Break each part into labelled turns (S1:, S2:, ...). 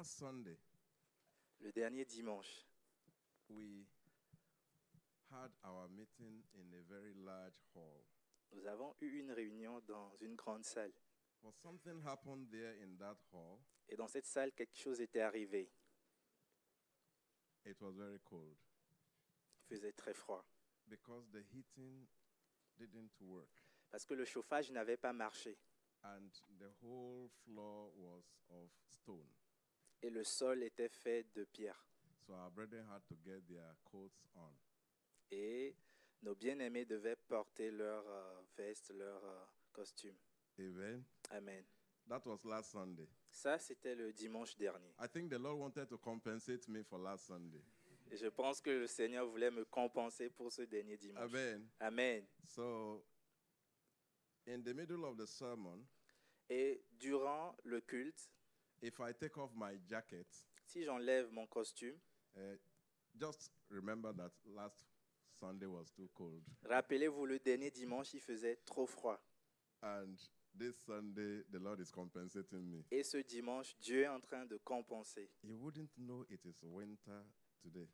S1: last Sunday,
S2: Le dernier dimanche,
S1: we had our meeting in a very large hall.
S2: nous avons eu une réunion dans une grande salle.
S1: But something happened there in that hall.
S2: Et dans cette salle, quelque chose était arrivé.
S1: It was very cold
S2: Il faisait très froid
S1: because the heating didn't work.
S2: parce que le chauffage n'avait pas marché
S1: And the whole floor was of stone.
S2: et le sol était fait de pierre.
S1: So our brethren had to get their coats on.
S2: Et nos bien-aimés devaient porter leurs vestes, leurs costumes.
S1: Amen.
S2: Amen.
S1: That was last Sunday.
S2: Ça, c'était le dimanche dernier.
S1: I think the Lord wanted to compensate me for last Sunday.
S2: Et je pense que le Seigneur voulait me compenser pour ce dernier dimanche.
S1: Amen.
S2: Amen.
S1: So, in the middle of the sermon,
S2: Et durant le culte,
S1: if I take off my jacket,
S2: si j'enlève mon costume,
S1: just remember that last Sunday was too cold.
S2: rappelez-vous, le dernier dimanche, il faisait trop froid.
S1: And this Sunday, the Lord is compensating me.
S2: Et ce dimanche, Dieu est en train de compenser.
S1: You wouldn't know it is winter today.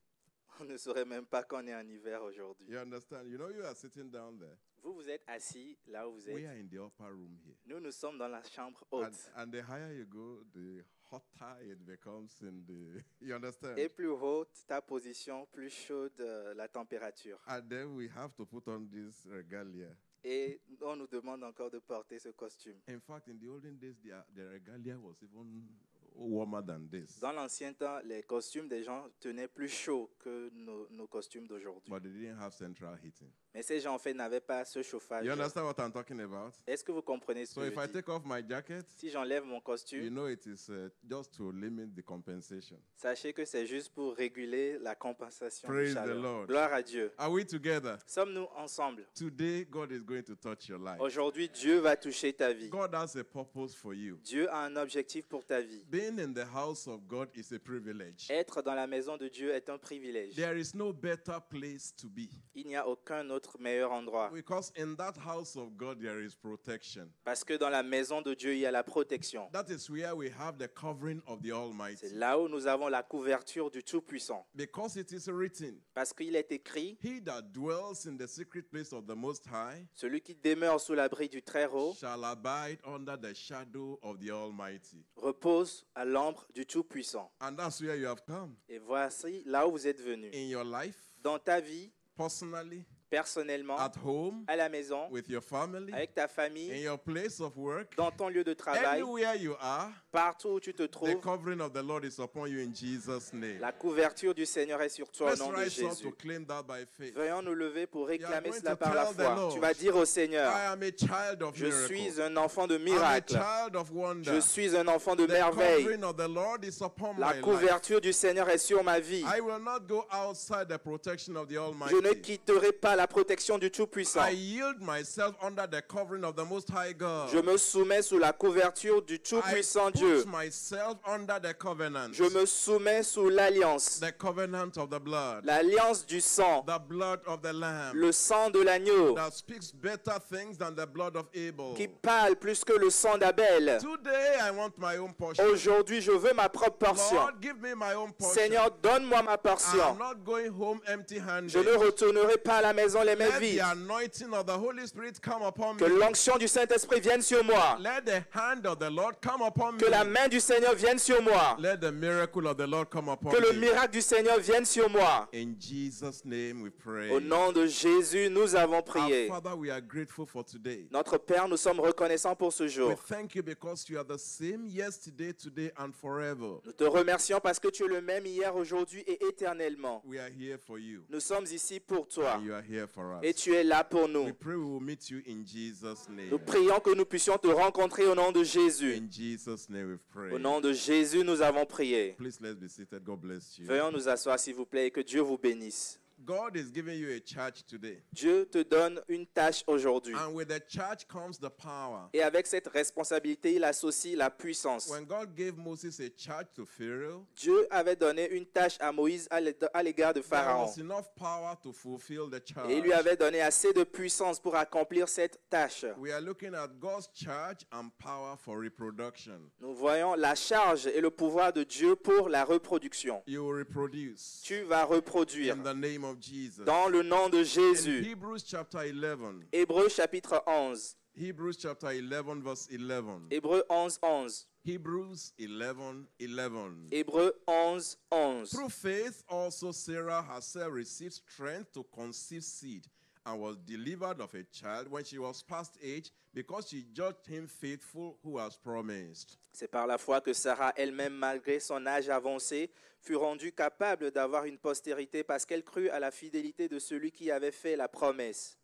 S2: On ne saurait même pas qu'on est en hiver aujourd'hui.
S1: You understand? You know, you are sitting down there.
S2: Vous, vous êtes assis là où vous
S1: We
S2: êtes.
S1: are in the upper room here.
S2: Nous, nous sommes dans la chambre haute.
S1: And the higher you go, the hotter it becomes in the... You understand?
S2: Et plus haute ta position, plus chaude la température.
S1: And then we have to put on this regalia.
S2: Et on nous demande encore de porter ce costume.
S1: In fact, in the olden days, the regalia was even warmer than this.
S2: Dans l'ancien temps, les costumes des gens tenaient plus chaud que nos costumes d'aujourd'hui.
S1: But they didn't have central heating.
S2: Mais ces gens, en fait, n'avaient pas ce chauffage.
S1: You understand what I'm talking about?
S2: Est-ce que vous comprenez ce
S1: So
S2: que
S1: if
S2: je
S1: I
S2: dis?
S1: take off my jacket,
S2: Si j'enlève mon
S1: you
S2: costume,
S1: know it is just to limit the compensation.
S2: sachez que c'est juste pour réguler la compensation
S1: Praise
S2: du
S1: the
S2: chaleur.
S1: Lord.
S2: Gloire à Dieu.
S1: Are we together?
S2: Sommes-nous ensemble?
S1: Today, God is going to touch your life.
S2: Aujourd'hui, Dieu va toucher ta vie.
S1: God has a purpose for you.
S2: Dieu a un objectif pour ta vie.
S1: Being in the house of God is a privilege.
S2: Être dans la maison de Dieu est un privilège.
S1: There is no better place to be.
S2: Il n'y a aucun autre meilleur endroit.
S1: Because in that house of God, there is protection.
S2: Parce que dans la maison de Dieu, il y a la protection.
S1: That is where we have the covering of the
S2: C'est
S1: Almighty.
S2: là où nous avons la couverture du Tout-Puissant.
S1: Because it is written,
S2: Parce qu'il est écrit,
S1: He that dwells in the secret place of the Most High
S2: celui qui demeure sous l'abri du Très-Haut
S1: shall abide under the shadow of the Almighty.
S2: repose à l'ombre du Tout-Puissant.
S1: And that's where you have come.
S2: Et voici là où vous êtes venus.
S1: In your life,
S2: Dans ta vie,
S1: personally,
S2: personnellement,
S1: at home,
S2: à la maison,
S1: with your family,
S2: avec ta
S1: in
S2: famille,
S1: your place of work,
S2: dans ton lieu de travail,
S1: anywhere you are,
S2: partout où tu te
S1: the
S2: trouves,
S1: covering of the Lord is upon you in Jesus' name.
S2: la couverture du Seigneur est sur toi au
S1: Let's
S2: nom de
S1: rise up to
S2: Jésus.
S1: claim that by faith.
S2: Veuillons nous lever pour réclamer
S1: going
S2: cela
S1: to
S2: par la
S1: tell the
S2: foi.
S1: Lord,
S2: Tu vas dire au
S1: I
S2: Seigneur,
S1: am a child of
S2: je suis
S1: miracle.
S2: un enfant de
S1: I'm a
S2: miracle.
S1: child of wonder.
S2: Je suis un enfant de
S1: The
S2: merveille.
S1: covering of the Lord is upon
S2: La
S1: my life.
S2: couverture du Seigneur est sur ma vie.
S1: I will not go outside the protection of the
S2: Je ne
S1: Almighty.
S2: quitterai pas la protection du Tout-Puissant.
S1: I yield myself under the covering of the Most High God.
S2: Je me soumets sous la couverture du
S1: I
S2: Tout-Puissant
S1: put
S2: Dieu.
S1: myself under the covenant.
S2: Je me soumets sous l'alliance.
S1: The covenant of the blood.
S2: L'alliance du sang.
S1: The blood of the Lamb.
S2: Le sang de l'agneau.
S1: That speaks better things than the blood of Abel.
S2: Qui parle plus que le sang d'Abel.
S1: Today I want my own portion.
S2: Aujourd'hui, je veux ma propre portion.
S1: Lord, give me my own portion.
S2: Seigneur, donne-moi ma
S1: I'm
S2: portion.
S1: not going home empty-handed.
S2: Je ne retournerai pas à la maison les mains
S1: Let the
S2: vides.
S1: anointing of the Holy Spirit come upon
S2: Que
S1: me.
S2: l'onction du Saint-Esprit vienne sur moi.
S1: Let the hand of the Lord come upon me.
S2: Que la main du Seigneur vienne sur moi.
S1: Let the miracle of the Lord come upon
S2: Que le
S1: me.
S2: miracle du Seigneur vienne sur moi.
S1: In Jesus' name we pray.
S2: Au nom de Jésus, nous avons
S1: Our
S2: prié.
S1: Father, we are grateful for today.
S2: Notre Père, nous sommes reconnaissants pour ce
S1: We
S2: jour.
S1: thank you because you are the same yesterday, today, and forever.
S2: Nous te remercions parce que tu es le même hier, aujourd'hui et éternellement.
S1: We are here for you.
S2: Nous sommes ici pour toi
S1: And you are here for
S2: et
S1: us.
S2: tu es là pour
S1: We
S2: nous.
S1: pray we will meet you in Jesus'
S2: Nous
S1: name.
S2: prions que nous puissions te rencontrer au nom de Jésus.
S1: In Jesus' name we pray.
S2: Au nom de Jésus, nous avons prié.
S1: Please let's be seated. God bless you.
S2: Veuillons nous asseoir, s'il vous plaît, et que Dieu vous bénisse.
S1: God is giving you a charge today.
S2: Dieu te donne une tâche aujourd'hui.
S1: And with the charge comes the power.
S2: Et avec cette responsabilité, il associe la puissance.
S1: When God gave Moses a charge to Pharaoh,
S2: Dieu avait donné une tâche à Moïse à l'égard de
S1: there
S2: Pharaon.
S1: was enough power to fulfill the charge.
S2: Et il lui avait donné assez de puissance pour accomplir cette tâche.
S1: We are looking at God's charge and power for reproduction.
S2: Nous voyons la charge et le pouvoir de Dieu pour la reproduction.
S1: You will reproduce
S2: Tu vas reproduire
S1: in the name of Jesus.
S2: dans le nom de
S1: In
S2: Jésus.
S1: Hebrews chapter 11,
S2: Hébreux chapitre 11.
S1: Hebrews chapter 11 verse 11.
S2: Hébreux 11, 11.
S1: Hebrews 11, 11.
S2: Hébreux 11, 11.
S1: Through faith also Sarah herself received strength to conceive seed and was delivered of a child when she was past age because she judged him faithful who has promised.
S2: C'est par la foi que Sarah elle-même, malgré son âge avancé, fut rendue capable d'avoir une postérité parce qu'elle crut à la fidélité de celui qui avait fait la promesse.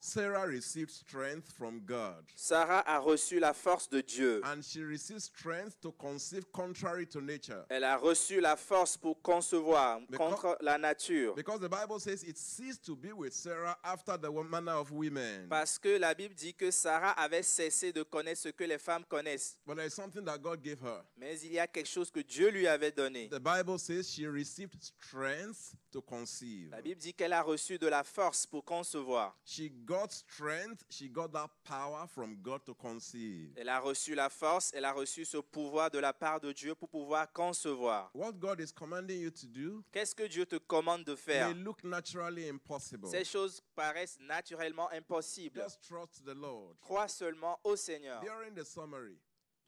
S1: Sarah received strength from God,
S2: Sarah a reçu la force de Dieu.
S1: and she received strength to conceive contrary to nature.
S2: Elle a reçu la force pour concevoir contre la nature.
S1: Because the Bible says it ceased to be with Sarah after the manner of women.
S2: Parce que la Bible dit que Sarah avait cessé de connaître ce que les femmes connaissent.
S1: But there is something that God gave her.
S2: Mais il y a quelque chose que Dieu lui avait donné.
S1: The Bible says she received strength to conceive.
S2: La Bible dit qu'elle a reçu de la force pour concevoir.
S1: She got strength, she got that power from God to conceive.
S2: Elle a reçu la force, elle a reçu ce pouvoir de la part de Dieu pour pouvoir concevoir.
S1: What God is commanding you to do
S2: Qu'est-ce que Dieu te commande de faire?
S1: may look naturally impossible.
S2: Ces choses paraissent naturellement impossibles.
S1: Just trust the Lord.
S2: Crois seulement au Seigneur.
S1: During the summary,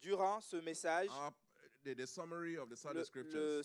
S2: Durant ce message,
S1: the summary of the Sunday
S2: le
S1: scriptures,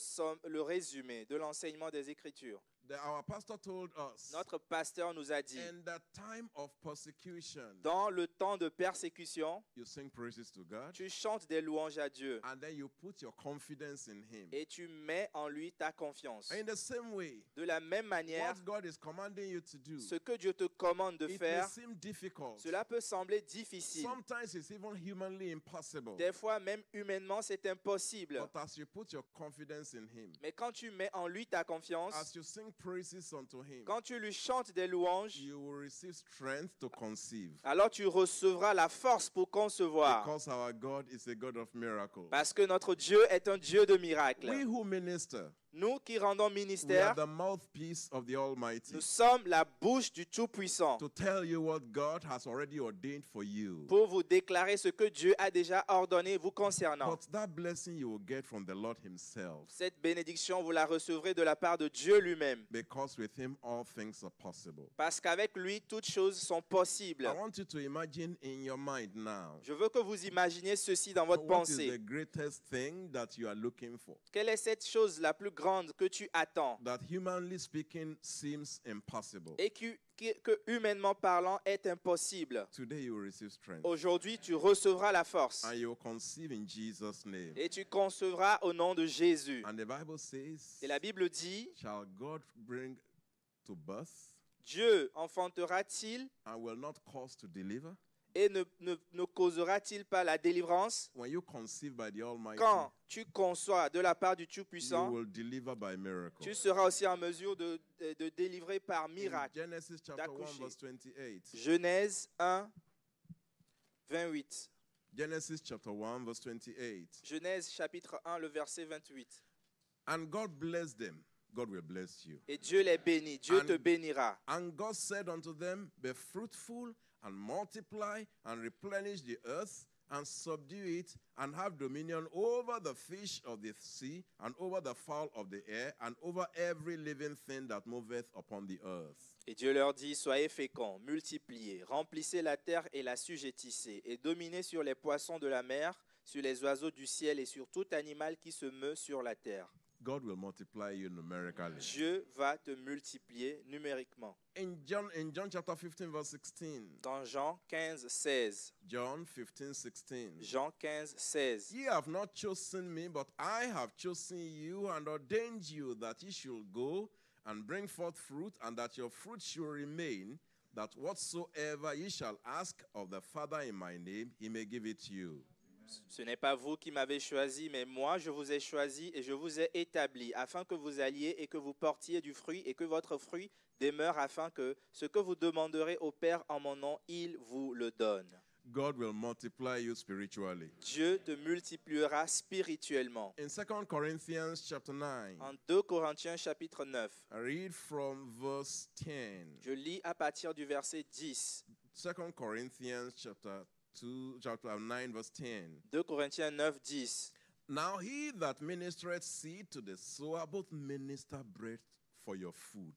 S2: résumé de l'enseignement des Écritures.
S1: our pastor told us,
S2: Notre pasteur nous a dit,
S1: in the time of persecution,
S2: dans le temps de persécution,
S1: you sing praises to God,
S2: tu chantes des louanges à Dieu
S1: and then you put your confidence in Him.
S2: et tu mets en lui ta confiance.
S1: In the same way,
S2: De la même manière,
S1: what God is commanding you to do,
S2: ce que Dieu te commande de
S1: it may
S2: faire,
S1: seem difficult.
S2: cela peut sembler difficile.
S1: Sometimes it's even humanly impossible.
S2: Des fois, même humainement, c'est impossible.
S1: But as you put your confidence in Him,
S2: Mais quand tu mets en lui ta confiance,
S1: as you sing praises unto Him,
S2: quand tu lui chantes des louanges,
S1: you will receive strength to conceive.
S2: alors tu recevras la force pour concevoir.
S1: Because our God is a God of miracles.
S2: Parce que notre Dieu est un Dieu de miracles.
S1: We who minister,
S2: Nous qui rendons
S1: we are
S2: ministère,
S1: the mouthpiece of the Almighty
S2: nous sommes la bouche du Tout-Puissant
S1: to tell you what God has already ordained for you.
S2: pour vous déclarer ce que Dieu a déjà ordonné vous concernant.
S1: But that blessing you will get from the Lord Himself,
S2: Cette bénédiction, vous la recevrez de la part de Dieu lui-même.
S1: because with Him all things are possible.
S2: Parce qu'avec lui, toutes choses sont possibles.
S1: I want you to imagine in your mind now,
S2: Je veux que vous imaginiez ceci dans votre
S1: what is the
S2: pensée.
S1: greatest thing that you are looking for,
S2: Quelle est cette chose la plus grande que tu attends
S1: that humanly speaking seems impossible?
S2: et que humainement parlant est impossible?
S1: Today you will receive strength,
S2: Aujourd'hui, tu recevras la force
S1: and you will conceive in Jesus' name.
S2: et tu concevras au nom de Jésus.
S1: And the Bible says,
S2: Et la Bible dit,
S1: shall God bring to birth
S2: Dieu enfantera-t-il
S1: and will not cause to deliver?
S2: et ne causera-t-il pas la délivrance?
S1: When you conceive by the Almighty,
S2: Quand tu conçois de la part du
S1: you
S2: Tout-Puissant,
S1: will deliver by miracle.
S2: tu seras aussi en mesure de délivrer par
S1: In
S2: miracle.
S1: Genesis chapter 1
S2: d'accoucher.
S1: verse 28.
S2: Genèse 1, 28.
S1: Genesis chapter 1 verse 28.
S2: Genèse chapitre 1, le verset 28.
S1: And God blessed them. God will bless you.
S2: Et Dieu les bénit, Dieu te bénira.
S1: And God said unto them, be fruitful and multiply and replenish the earth and subdue it and have dominion over the fish of the sea and over the fowl of the air and over every living thing that moveth upon the earth.
S2: Et Dieu leur dit, soyez féconds, multipliez, remplissez la terre et la sujettissez, et dominez sur les poissons de la mer, sur les oiseaux du ciel et sur tout animal qui se meut sur la terre.
S1: God will multiply you numerically.
S2: Dieu va te multiplier numériquement.
S1: In John chapter 15 verse 16.
S2: Dans Jean 15, 16.
S1: John 15, 16.
S2: Jean 15, 16.
S1: Ye have not chosen me, but I have chosen you and ordained you that ye should go and bring forth fruit, and that your fruit should remain, that whatsoever ye shall ask of the Father in my name, he may give it you.
S2: Ce n'est pas vous qui m'avez choisi, mais moi je vous ai choisi et je vous ai établi, afin que vous alliez et que vous portiez du fruit et que votre fruit demeure, afin que ce que vous demanderez au Père en mon nom, il vous le donne.
S1: God will multiply you spiritually.
S2: Dieu te multipliera spirituellement.
S1: In 2 Corinthians chapter 9,
S2: En 2 Corinthiens chapitre 9,
S1: I read from verse 10.
S2: je lis à partir du verset 10.
S1: 2 Corinthians chapter 9, verse 10.
S2: 2 Corinthiens 9, 10.
S1: Now he that ministereth seed to the sower both minister bread for your food,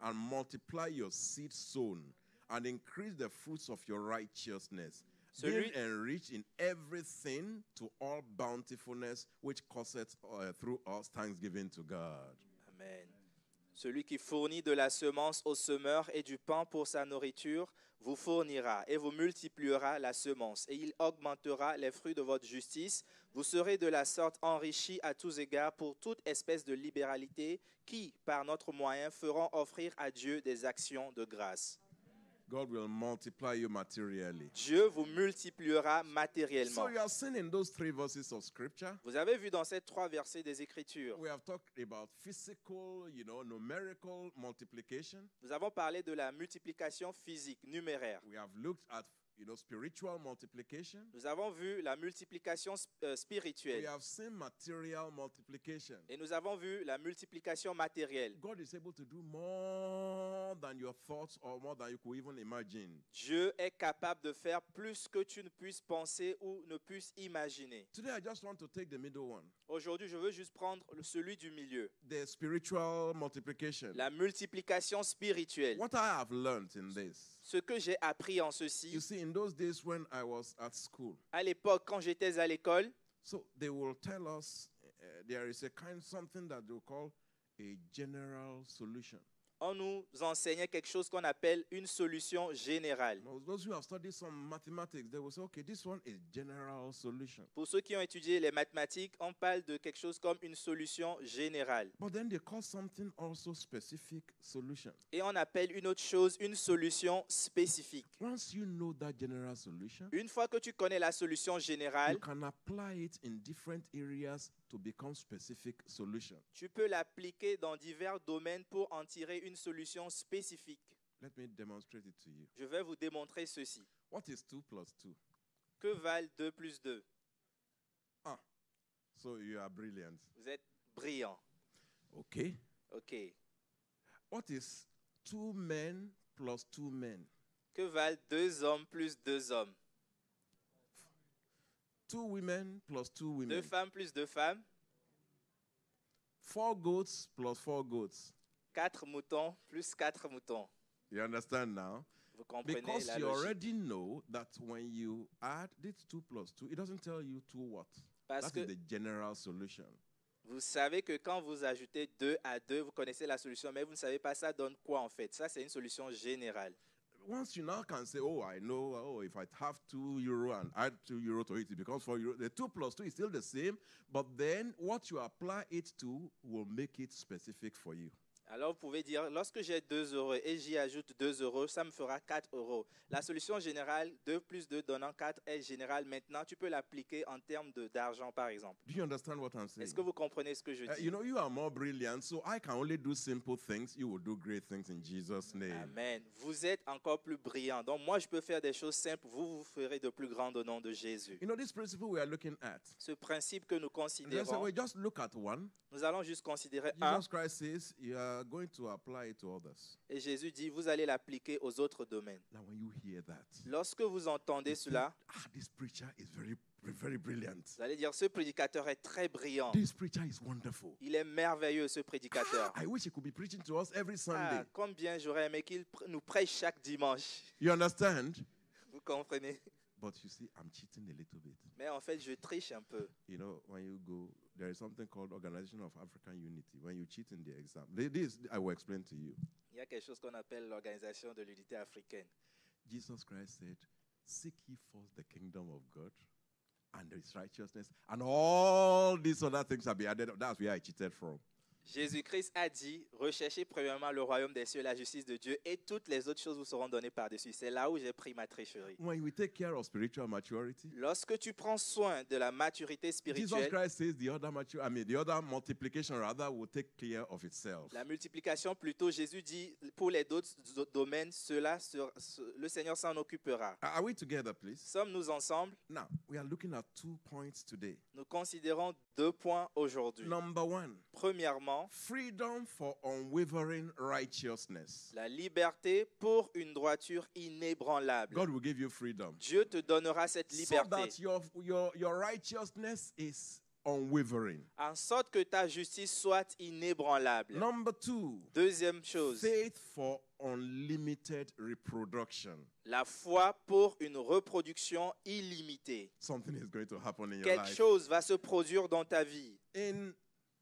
S1: and multiply your seed sown, and increase the fruits of your righteousness, being enriched in everything to all bountifulness, which causeth through us thanksgiving to God.
S2: Amen. Celui qui fournit de la semence au semeur et du pain pour sa nourriture vous fournira et vous multipliera la semence, et il augmentera les fruits de votre justice. Vous serez de la sorte enrichis à tous égards pour toute espèce de libéralité qui, par notre moyen, feront offrir à Dieu des actions de grâce.
S1: God will multiply you materially.
S2: Dieu vous multipliera matériellement.
S1: So you have seen in those 3 verses of scripture,
S2: Vous avez vu dans ces 3 versets des Écritures,
S1: we have talked about physical, numerical multiplication.
S2: nous avons parlé de la multiplication physique, numéraire.
S1: We have looked at, spiritual multiplication.
S2: Nous avons vu la multiplication
S1: We
S2: spirituelle
S1: have seen material multiplication.
S2: et nous avons vu la multiplication matérielle.
S1: God is able to do more than your thoughts or more than you could even imagine.
S2: Dieu est capable de faire plus que tu ne puisses penser ou ne puisses imaginer.
S1: Today, I just want to take the middle one,
S2: Aujourd'hui, je veux juste prendre celui du milieu,
S1: the spiritual multiplication.
S2: la multiplication spirituelle.
S1: What I have learned in this,
S2: Ce que j'ai appris en ceci,
S1: you see, in those days when I was at school,
S2: à l'époque, quand j'étais à l'école,
S1: so they will tell us there is something that they will call a general solution.
S2: on nous enseignait quelque chose qu'on appelle une solution générale.
S1: Now, those who have studied some mathematics, they will say, okay, this one is general solution.
S2: Pour ceux qui ont étudié les mathématiques, on parle de quelque chose comme une solution générale.
S1: But then they call something also specific solution.
S2: Et on appelle une autre chose une solution spécifique.
S1: Once you know that general solution,
S2: Une fois que tu connais la solution générale,
S1: you can apply it in different areas to become specific solution.
S2: tu peux l'appliquer dans divers domaines pour en tirer une solution spécifique.
S1: Let me demonstrate it to you.
S2: Je vais vous démontrer ceci.
S1: What is 2 plus 2?
S2: Que valent 2 plus 2?
S1: So you are brilliant.
S2: Vous êtes brillant.
S1: Okay.
S2: OK.
S1: What is 2 men plus 2 men?
S2: Que valent 2 hommes plus 2 hommes?
S1: 2 women plus 2
S2: 2
S1: women.
S2: femmes plus 2 femmes?
S1: 4 goats plus 4 goats.
S2: 4 moutons plus 4 moutons.
S1: You understand now?
S2: Vous comprenez
S1: Because
S2: la
S1: you
S2: logique.
S1: already know that when you add this 2 plus 2, it doesn't tell you 2 what?
S2: Parce
S1: That
S2: que
S1: is the general solution.
S2: vous savez que quand vous ajoutez 2 à 2, vous connaissez la solution, mais vous ne savez pas ça donne quoi en fait. Ça, c'est une solution générale.
S1: Once you now can say, oh, I know, if I have €2 and add €2 to it, it becomes €4. The 2 plus 2 is still the same, but then what you apply it to will make it specific for you.
S2: Alors, vous pouvez dire, lorsque j'ai 2 euros et j'y ajoute 2 euros, ça me fera 4 euros. La solution générale, 2 plus 2 donnant 4, est générale. Maintenant, tu peux l'appliquer en termes d'argent, par exemple.
S1: Do you understand what I'm saying?
S2: Est-ce que vous comprenez ce que je dis?
S1: You are more brilliant, so I can only do simple things. You will do great things in Jesus' name.
S2: Amen. Vous êtes encore plus brillant. Donc, moi, je peux faire des choses simples. Vous ferez de plus grandes au nom de Jésus.
S1: This principle we are looking at.
S2: Ce principe que nous considérons,
S1: We just look at one.
S2: nous allons juste considérer un.
S1: Jesus Christ says you are going to apply it to others.
S2: Et Jésus dit, vous allez l'appliquer aux autres domaines.
S1: Now, when you hear that,
S2: Lorsque vous entendez cela,
S1: this preacher is very, very brilliant.
S2: vous allez dire, ce prédicateur est très brillant.
S1: This preacher is wonderful.
S2: Il est merveilleux, ce prédicateur.
S1: I wish he could be preaching to us every Sunday.
S2: Ah, combien j'aurais aimé qu'il nous prêche chaque dimanche.
S1: You understand?
S2: Vous comprenez?
S1: But you see, I'm cheating a little bit.
S2: Mais en fait, je triche un peu.
S1: When you go, there is something called Organization of African Unity. When you cheat in the exam, this I will explain to you.
S2: Il y a quelque chose qu'on appelle l'Organisation de l'Unité africaine.
S1: Jesus Christ said, seek ye first the kingdom of God and his righteousness, and all these other things shall be added. That's where I cheated from.
S2: Jésus-Christ a dit, recherchez premièrement le royaume des cieux et la justice de Dieu et toutes les autres choses vous seront données par-dessus. C'est là où j'ai pris ma tricherie.
S1: When we take care of spiritual maturity,
S2: Lorsque tu prends soin de la maturité
S1: Jesus
S2: spirituelle,
S1: Christ says the other multiplication rather will take care of itself.
S2: la multiplication plutôt, Jésus dit, pour les autres domaines, le Seigneur s'en occupera.
S1: Are we together, please?
S2: Sommes-nous ensemble?
S1: Now, we are looking at 2 points today.
S2: Nous considérons 2 points aujourd'hui.
S1: Number 1,
S2: Premièrement,
S1: freedom for unwavering righteousness.
S2: la liberté pour une droiture inébranlable.
S1: God will give you freedom
S2: Dieu te donnera cette
S1: so
S2: liberté,
S1: that your righteousness is unwavering.
S2: en sorte que ta justice soit inébranlable.
S1: Number 2,
S2: Deuxième chose,
S1: faith for unlimited reproduction.
S2: la foi pour une reproduction illimitée.
S1: Something is going to happen in your
S2: Quelque
S1: life.
S2: chose va se produire dans ta vie.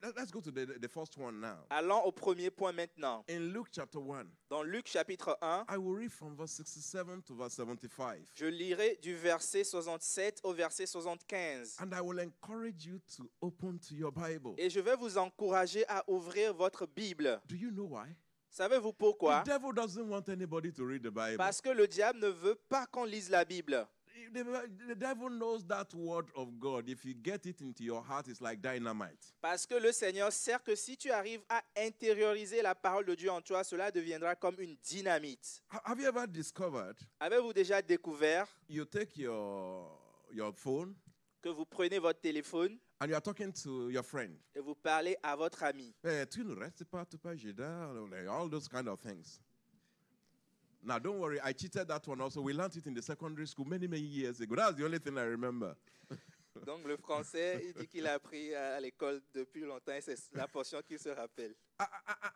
S1: Let's go to the first one now.
S2: Allons au premier point maintenant.
S1: In Luke chapter 1,
S2: Dans Luc chapitre 1,
S1: I will read from verse 67 to verse 75.
S2: je lirai du verset 67 au verset 75.
S1: And I will encourage you to open to your Bible.
S2: Et je vais vous encourager à ouvrir votre Bible.
S1: Do you know why?
S2: Savez-vous pourquoi?
S1: The devil doesn't want anybody to read the Bible.
S2: Parce que le diable ne veut pas qu'on lise la Bible.
S1: The devil knows that word of God. If you get it into your heart, it's like dynamite.
S2: Parce que le Seigneur sait que si tu arrives à intérioriser la parole de Dieu en toi, cela deviendra comme une dynamite.
S1: Have you ever discovered
S2: Avez-vous déjà découvert
S1: you take your phone
S2: que vous prenez votre téléphone
S1: and you are talking to your friend?
S2: et vous parlez à votre ami?
S1: Tu ne restes pas, tu peux agir, all those kind of things. Now, don't worry, I cheated that one also. We learned it in the secondary school many years ago. That's the only thing I remember.
S2: Donc le français, il dit qu'il a appris à l'école depuis longtemps et c'est la portion qu'il se rappelle.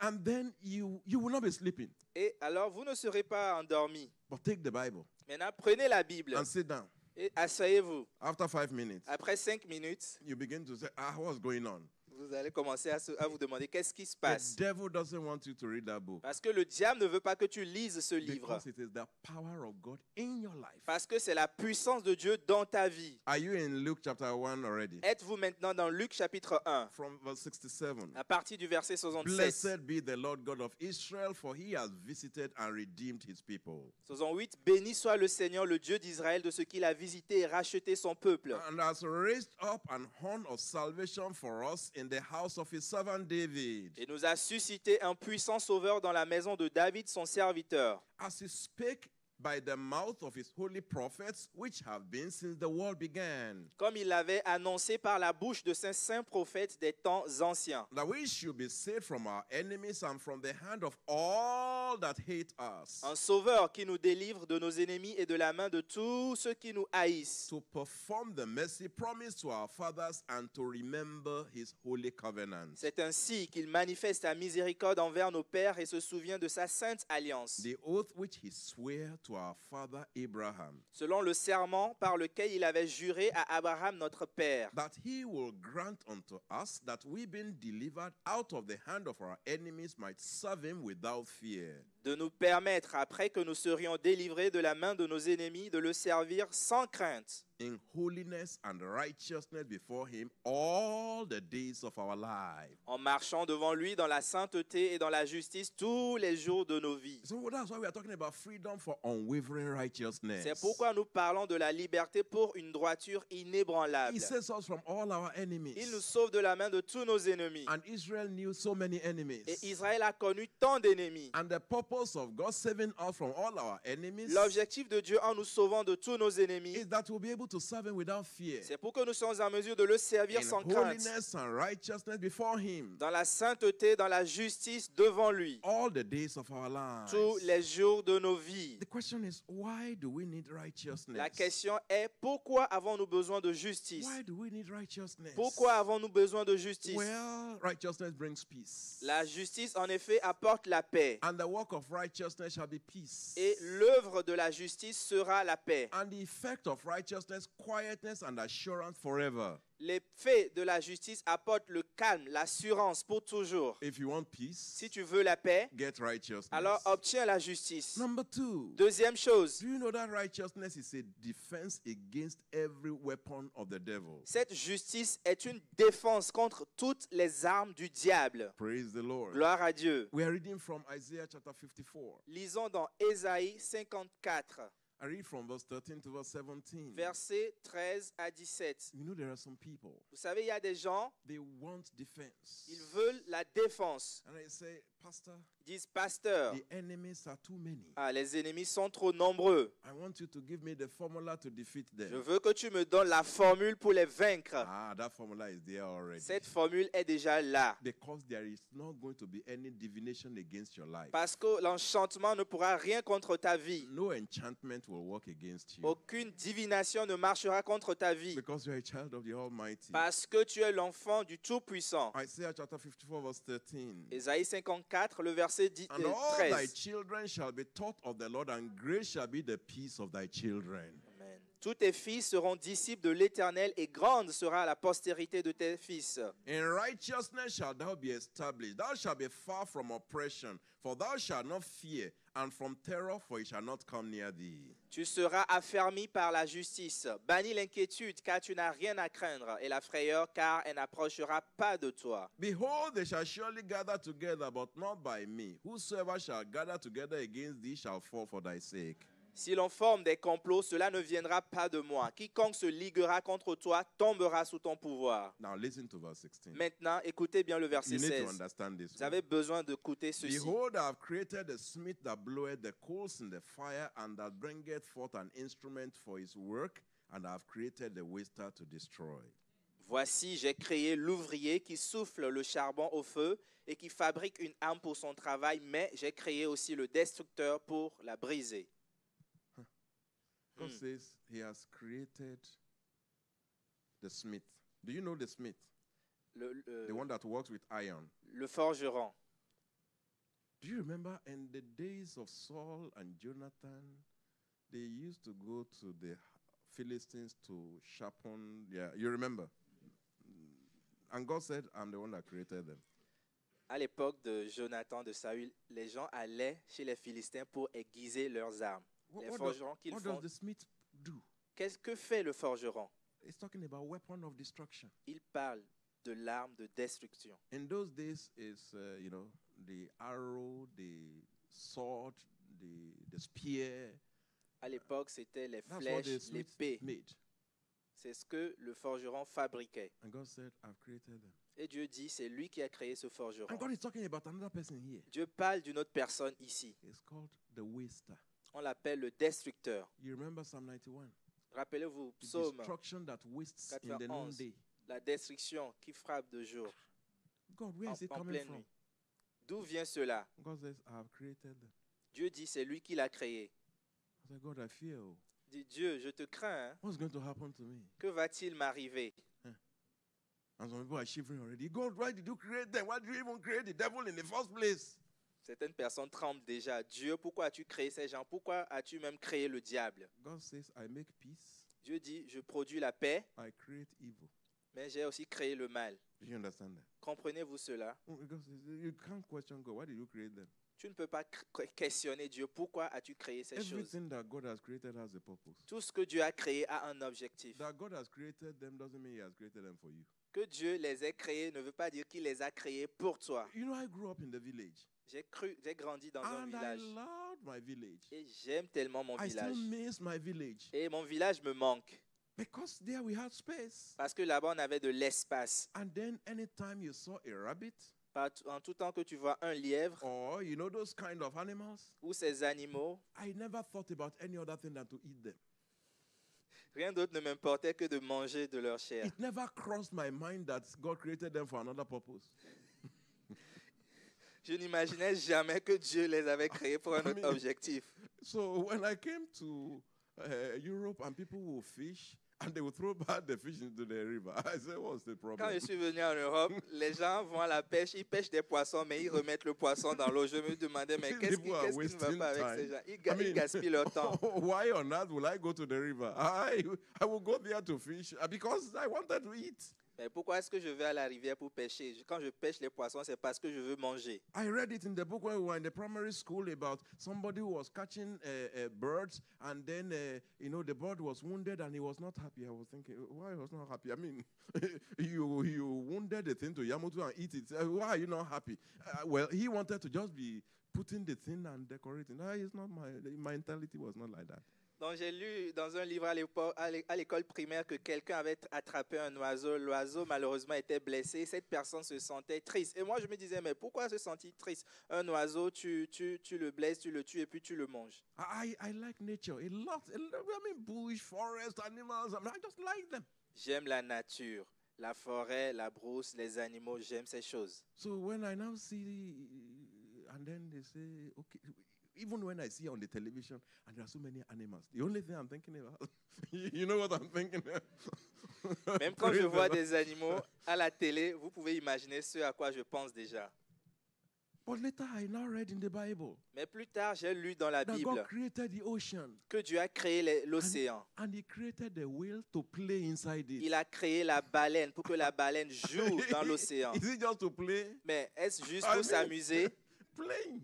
S1: And then you will not be sleeping.
S2: Et alors vous ne serez pas endormi.
S1: But take the Bible
S2: Maintenant, prenez la Bible
S1: and sit down.
S2: et asseyez-vous.
S1: After 5 minutes,
S2: Après 5 minutes,
S1: you begin to say, what's going on?
S2: vous allez commencer à vous demander qu'est-ce qui se
S1: The
S2: passe.
S1: devil doesn't want you to read that book.
S2: Parce que le diable ne veut pas que tu lises ce livre.
S1: Because it is the power of God in your life.
S2: Parce que c'est la puissance de Dieu dans ta vie.
S1: Are you in Luke chapter 1 already?
S2: Êtes-vous maintenant dans Luc chapitre 1,
S1: From verse 67.
S2: à partir du verset 67.
S1: Blessed be the Lord God of Israel, for he has visited and redeemed his people.
S2: 68. Béni soit le Seigneur, le Dieu d'Israël, de ce qu'il a visité et racheté son peuple.
S1: And has raised up an horn of salvation for us in the house of his servant David,
S2: Et nous a suscité un puissant sauveur dans la maison de David, son serviteur.
S1: as he spake by the mouth of his holy prophets, which have been since the world began,
S2: Comme il l'avait annoncé par la bouche de ses saints prophètes des temps anciens.
S1: that we should be saved from our enemies and from the hand of all that hate us,
S2: Un sauveur qui nous délivre de nos ennemis et de la main de tous ceux qui nous haïssent.
S1: to perform the mercy promised to our fathers and to remember his holy covenant,
S2: C'est ainsi qu'il manifeste sa miséricorde envers nos pères et se souvient de sa sainte alliance.
S1: the oath which he sware to our father Abraham,
S2: Selon le serment par lequel il avait juré à Abraham notre père,
S1: that he will grant unto us that we being delivered out of the hand of our enemies might serve him without fear,
S2: de nous permettre, après que nous serions délivrés de la main de nos ennemis, de le servir sans crainte,
S1: in holiness and righteousness before him all the days of our life.
S2: en marchant devant lui dans la sainteté et dans la justice tous les jours de nos vies.
S1: So that's why we are talking about freedom for unwavering righteousness.
S2: C'est pourquoi nous parlons de la liberté pour une droiture inébranlable.
S1: He saves us from all our enemies.
S2: Il nous sauve de la main de tous nos ennemis.
S1: And Israel knew so many enemies.
S2: Et Israël a connu tant d'ennemis.
S1: And the purpose of God saving us from all our enemies
S2: L'objectif de Dieu en nous sauvant de tous nos ennemis,
S1: is that we'll be able to serve him without fear,
S2: c'est pour que nous soyons en mesure de le servir
S1: in
S2: sans crainte,
S1: holiness and righteousness before him
S2: dans la sainteté, dans la justice devant lui,
S1: all the days of our lives.
S2: tous les jours de nos vies.
S1: The question is, why do we need righteousness?
S2: La question est, pourquoi avons-nous besoin de justice?
S1: Why do we need righteousness?
S2: Pourquoi avons-nous besoin de justice?
S1: Well, righteousness brings peace.
S2: La justice, en effet, apporte la paix.
S1: And the work of righteousness shall be peace.
S2: Et l'œuvre de la justice sera la paix.
S1: And the effect of righteousness, quietness and assurance forever.
S2: Les faits de la justice apportent le calme, l'assurance pour toujours.
S1: If you want peace,
S2: Si tu veux la paix,
S1: get righteousness.
S2: alors obtiens la justice.
S1: Number 2,
S2: Deuxième chose,
S1: do you know that righteousness is a defense against every weapon of the devil?
S2: cette justice est une défense contre toutes les armes du diable.
S1: Praise the Lord.
S2: Gloire à Dieu.
S1: We are reading from Isaiah chapter 54.
S2: Lisons dans Ésaïe 54,
S1: I read from verse 13 to verse 17.
S2: versets 13 à 17.
S1: You know, there are some people,
S2: Vous savez, il y a des gens,
S1: they want defense.
S2: ils veulent la défense.
S1: And I say, Pastor,
S2: Ils disent, pasteur,
S1: the enemies are too many.
S2: les ennemis sont trop nombreux.
S1: I want you to give me the formula to defeat
S2: Je
S1: them.
S2: veux que tu me donnes la formule pour les vaincre.
S1: That formula is there already.
S2: Cette formule est déjà là.
S1: Because there is not going to be any divination against your life.
S2: Parce que l'enchantement ne pourra rien contre ta vie.
S1: No enchantment will work against you.
S2: Aucune divination ne marchera contre ta vie.
S1: Because you are a child of the Almighty.
S2: Parce que tu es l'enfant du Tout-Puissant.
S1: Isaiah chapter 54 verse 13.
S2: Ésaïe 54, le verset
S1: And all thy
S2: 13.
S1: children shall be taught of the Lord, and great shall be the peace of thy children.
S2: Amen. Tous tes fils seront disciples de l'Éternel et grande sera la postérité de tes fils.
S1: In righteousness shalt thou be established. Thou shalt be far from oppression, for thou shalt not fear, and from terror, for it shall not come near thee.
S2: Tu seras affermi par la justice. Bannis l'inquiétude, car tu n'as rien à craindre, et la frayeur, car elle n'approchera pas de toi.
S1: Behold, they shall surely gather together, but not by me. Whosoever shall gather together against thee shall fall for thy sake.
S2: Si l'on forme des complots, cela ne viendra pas de moi. Quiconque se liguera contre toi tombera sous ton pouvoir.
S1: Now listen to verse 16.
S2: Maintenant, écoutez bien le verset
S1: You need to
S2: 16.
S1: understand this.
S2: Vous avez besoin d'écouter ceci.
S1: Behold, I have created a smith that bloweth the coals in the fire, and that bringeth forth an instrument for his work, and I have created the waster to destroy.
S2: Voici, j'ai créé l'ouvrier qui souffle le charbon au feu et qui fabrique une arme pour son travail, mais j'ai créé aussi le destructeur pour la briser.
S1: God says he has created the smith. Do you know the smith? The one that works with iron.
S2: Le forgeron.
S1: Do you remember in the days of Saul and Jonathan, they used to go to the Philistines to sharpen. Yeah, you remember? And God said, I'm the one that created them.
S2: À l'époque de Jonathan, de Saül, les gens allaient chez les Philistins pour aiguiser leurs armes. Les forgerons qu'ils
S1: What
S2: font.
S1: does the smith do?
S2: Qu'est-ce que fait le forgeron?
S1: It's talking about weapon of destruction.
S2: Il parle de l'arme de destruction.
S1: In those days, is the arrow, the sword, the spear.
S2: À l'époque, c'était les
S1: That's what the
S2: flèches,
S1: smith
S2: l'épée.
S1: made.
S2: C'est ce que le forgeron fabriquait.
S1: And God said, I've created them.
S2: Et Dieu dit, c'est lui qui a créé ce forgeron.
S1: And God is talking about another person here.
S2: Dieu parle d'une autre personne ici.
S1: It's called the waster.
S2: On l'appelle le destructeur.
S1: You remember Psalm 91?
S2: Rappelez-vous,
S1: The
S2: psaume,
S1: destruction that wastes in the
S2: 91.
S1: noonday.
S2: la destruction qui frappe de jour,
S1: God, where is it
S2: en
S1: coming
S2: pleine
S1: from?
S2: nuit. D'où vient cela?
S1: God says, I have created them.
S2: Dieu dit, c'est lui qui l'a créé.
S1: I said, God, I fear. Oh.
S2: Dit, Dieu, je te crains. Hein.
S1: What's going to happen to me?
S2: Que va-t-il m'arriver?
S1: And some people are shivering already. God, why did you create them? Why did you even create the devil in the first place?
S2: Certaines personnes tremblent déjà. Dieu, pourquoi as-tu créé ces gens? Pourquoi as-tu même créé le diable?
S1: God says, I make peace.
S2: Dieu dit, je produis la paix,
S1: I create evil.
S2: mais j'ai aussi créé le mal.
S1: Do you understand that?
S2: Comprenez-vous cela?
S1: God says, you can't question God. Why did you create them?
S2: Tu ne peux pas questionner Dieu. Pourquoi as-tu créé ces choses?
S1: Everything that God has created has a purpose.
S2: Tout ce que Dieu a créé a un objectif.
S1: That God has created them doesn't mean He has created them for you.
S2: Que Dieu les ait créés ne veut pas dire qu'il les a créés pour toi.
S1: You know, I grew up in the village.
S2: J'ai grandi dans un
S1: And I
S2: village.
S1: loved my village.
S2: Et j'aime tellement mon
S1: I still
S2: village.
S1: miss my village.
S2: Et mon village me manque.
S1: Because there we had space.
S2: Parce que là-bas, on avait de l'espace.
S1: And then anytime you saw a rabbit,
S2: En tout temps que tu vois un lièvre
S1: or you know those kind of animals,
S2: ou ces animaux,
S1: I never thought about any other thing than to eat them.
S2: rien d'autre ne m'importait que de manger de leur chair.
S1: It never crossed my mind that God created them for another purpose.
S2: Je n'imaginais jamais que Dieu les avait créés pour un autre objectif.
S1: So when I came to Europe and people will fish and they will throw back the fish into the river. I said, what's the
S2: Quand
S1: problem?
S2: je suis venu en Europe, les gens vont à la pêche, ils pêchent des poissons, mais ils remettent le poisson dans l'eau. Je me demandais, mais qu'est-ce qui
S1: People are
S2: ne va
S1: wasting
S2: pas avec ces
S1: time.
S2: gens? Ils
S1: I
S2: gaspillent leur temps.
S1: why on earth will I go to the river? I will go there to fish because I wanted to eat.
S2: Mais pourquoi est-ce que je vais à la rivière pour pêcher? Quand je pêche les poissons, c'est parce que je veux manger.
S1: I read it in the book when we were in the primary school about somebody who was catching birds, and then the bird was wounded and he was not happy. I was thinking, why he was not happy? I mean, you wounded the thing to Yamutu and eat it. Why are you not happy? Well, he wanted to just be putting the thing and decorating. It's not my mentality was not like that.
S2: Donc j'ai lu dans un livre à l'école primaire que quelqu'un avait attrapé un oiseau. L'oiseau malheureusement était blessé. Cette personne se sentait triste. Et moi je me disais, mais pourquoi se sentir triste? Un oiseau, tu le blesses, tu le tues et puis tu le manges.
S1: I like nature. I mean, bush, forest, animals. I just like them.
S2: J'aime la nature, la forêt, la brousse, les animaux. J'aime ces choses.
S1: So when I now see, and then they say, okay, even when I see on the television and there are so many animals, the only thing I'm thinking about, you know what I'm thinking?
S2: Même quand je vois des animaux à la télé, vous pouvez imaginer ce à quoi je pense déjà.
S1: But later I now read in the Bible
S2: Mais plus tard, j'ai lu dans la
S1: that
S2: Bible
S1: God created the ocean
S2: que Dieu a créé l'océan.
S1: and He created the whale to play inside it.
S2: Il a créé la baleine pour que la baleine joue dans l'océan.
S1: Is it just to play?
S2: Mais est-ce juste
S1: I
S2: pour
S1: mean,
S2: s'amuser?
S1: Playing.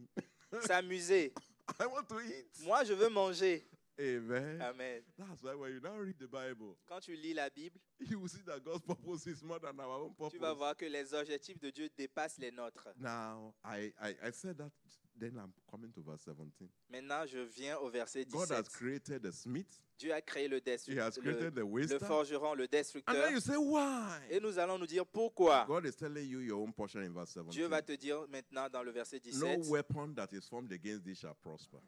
S2: S'amuser.
S1: I want to eat.
S2: Moi, je veux manger.
S1: Amen.
S2: Amen.
S1: That's why when you now read the Bible,
S2: Quand tu lis la Bible,
S1: you will see that God's purpose is more than our own purpose.
S2: tu vas voir que les objectifs de Dieu dépassent les nôtres.
S1: Now, I said that, then I'm coming to verse 17.
S2: Maintenant, je viens au verset
S1: God has
S2: 17.
S1: created the smith.
S2: Dieu a créé le
S1: He has created the
S2: le
S1: waster.
S2: forgeron, le
S1: And
S2: destructeur.
S1: then you say, why?
S2: Et nous allons nous dire pourquoi.
S1: God is telling you your own portion in verse 17.
S2: Dieu va te dire maintenant dans le verset
S1: No
S2: 17,
S1: weapon that is formed against thee shall prosper.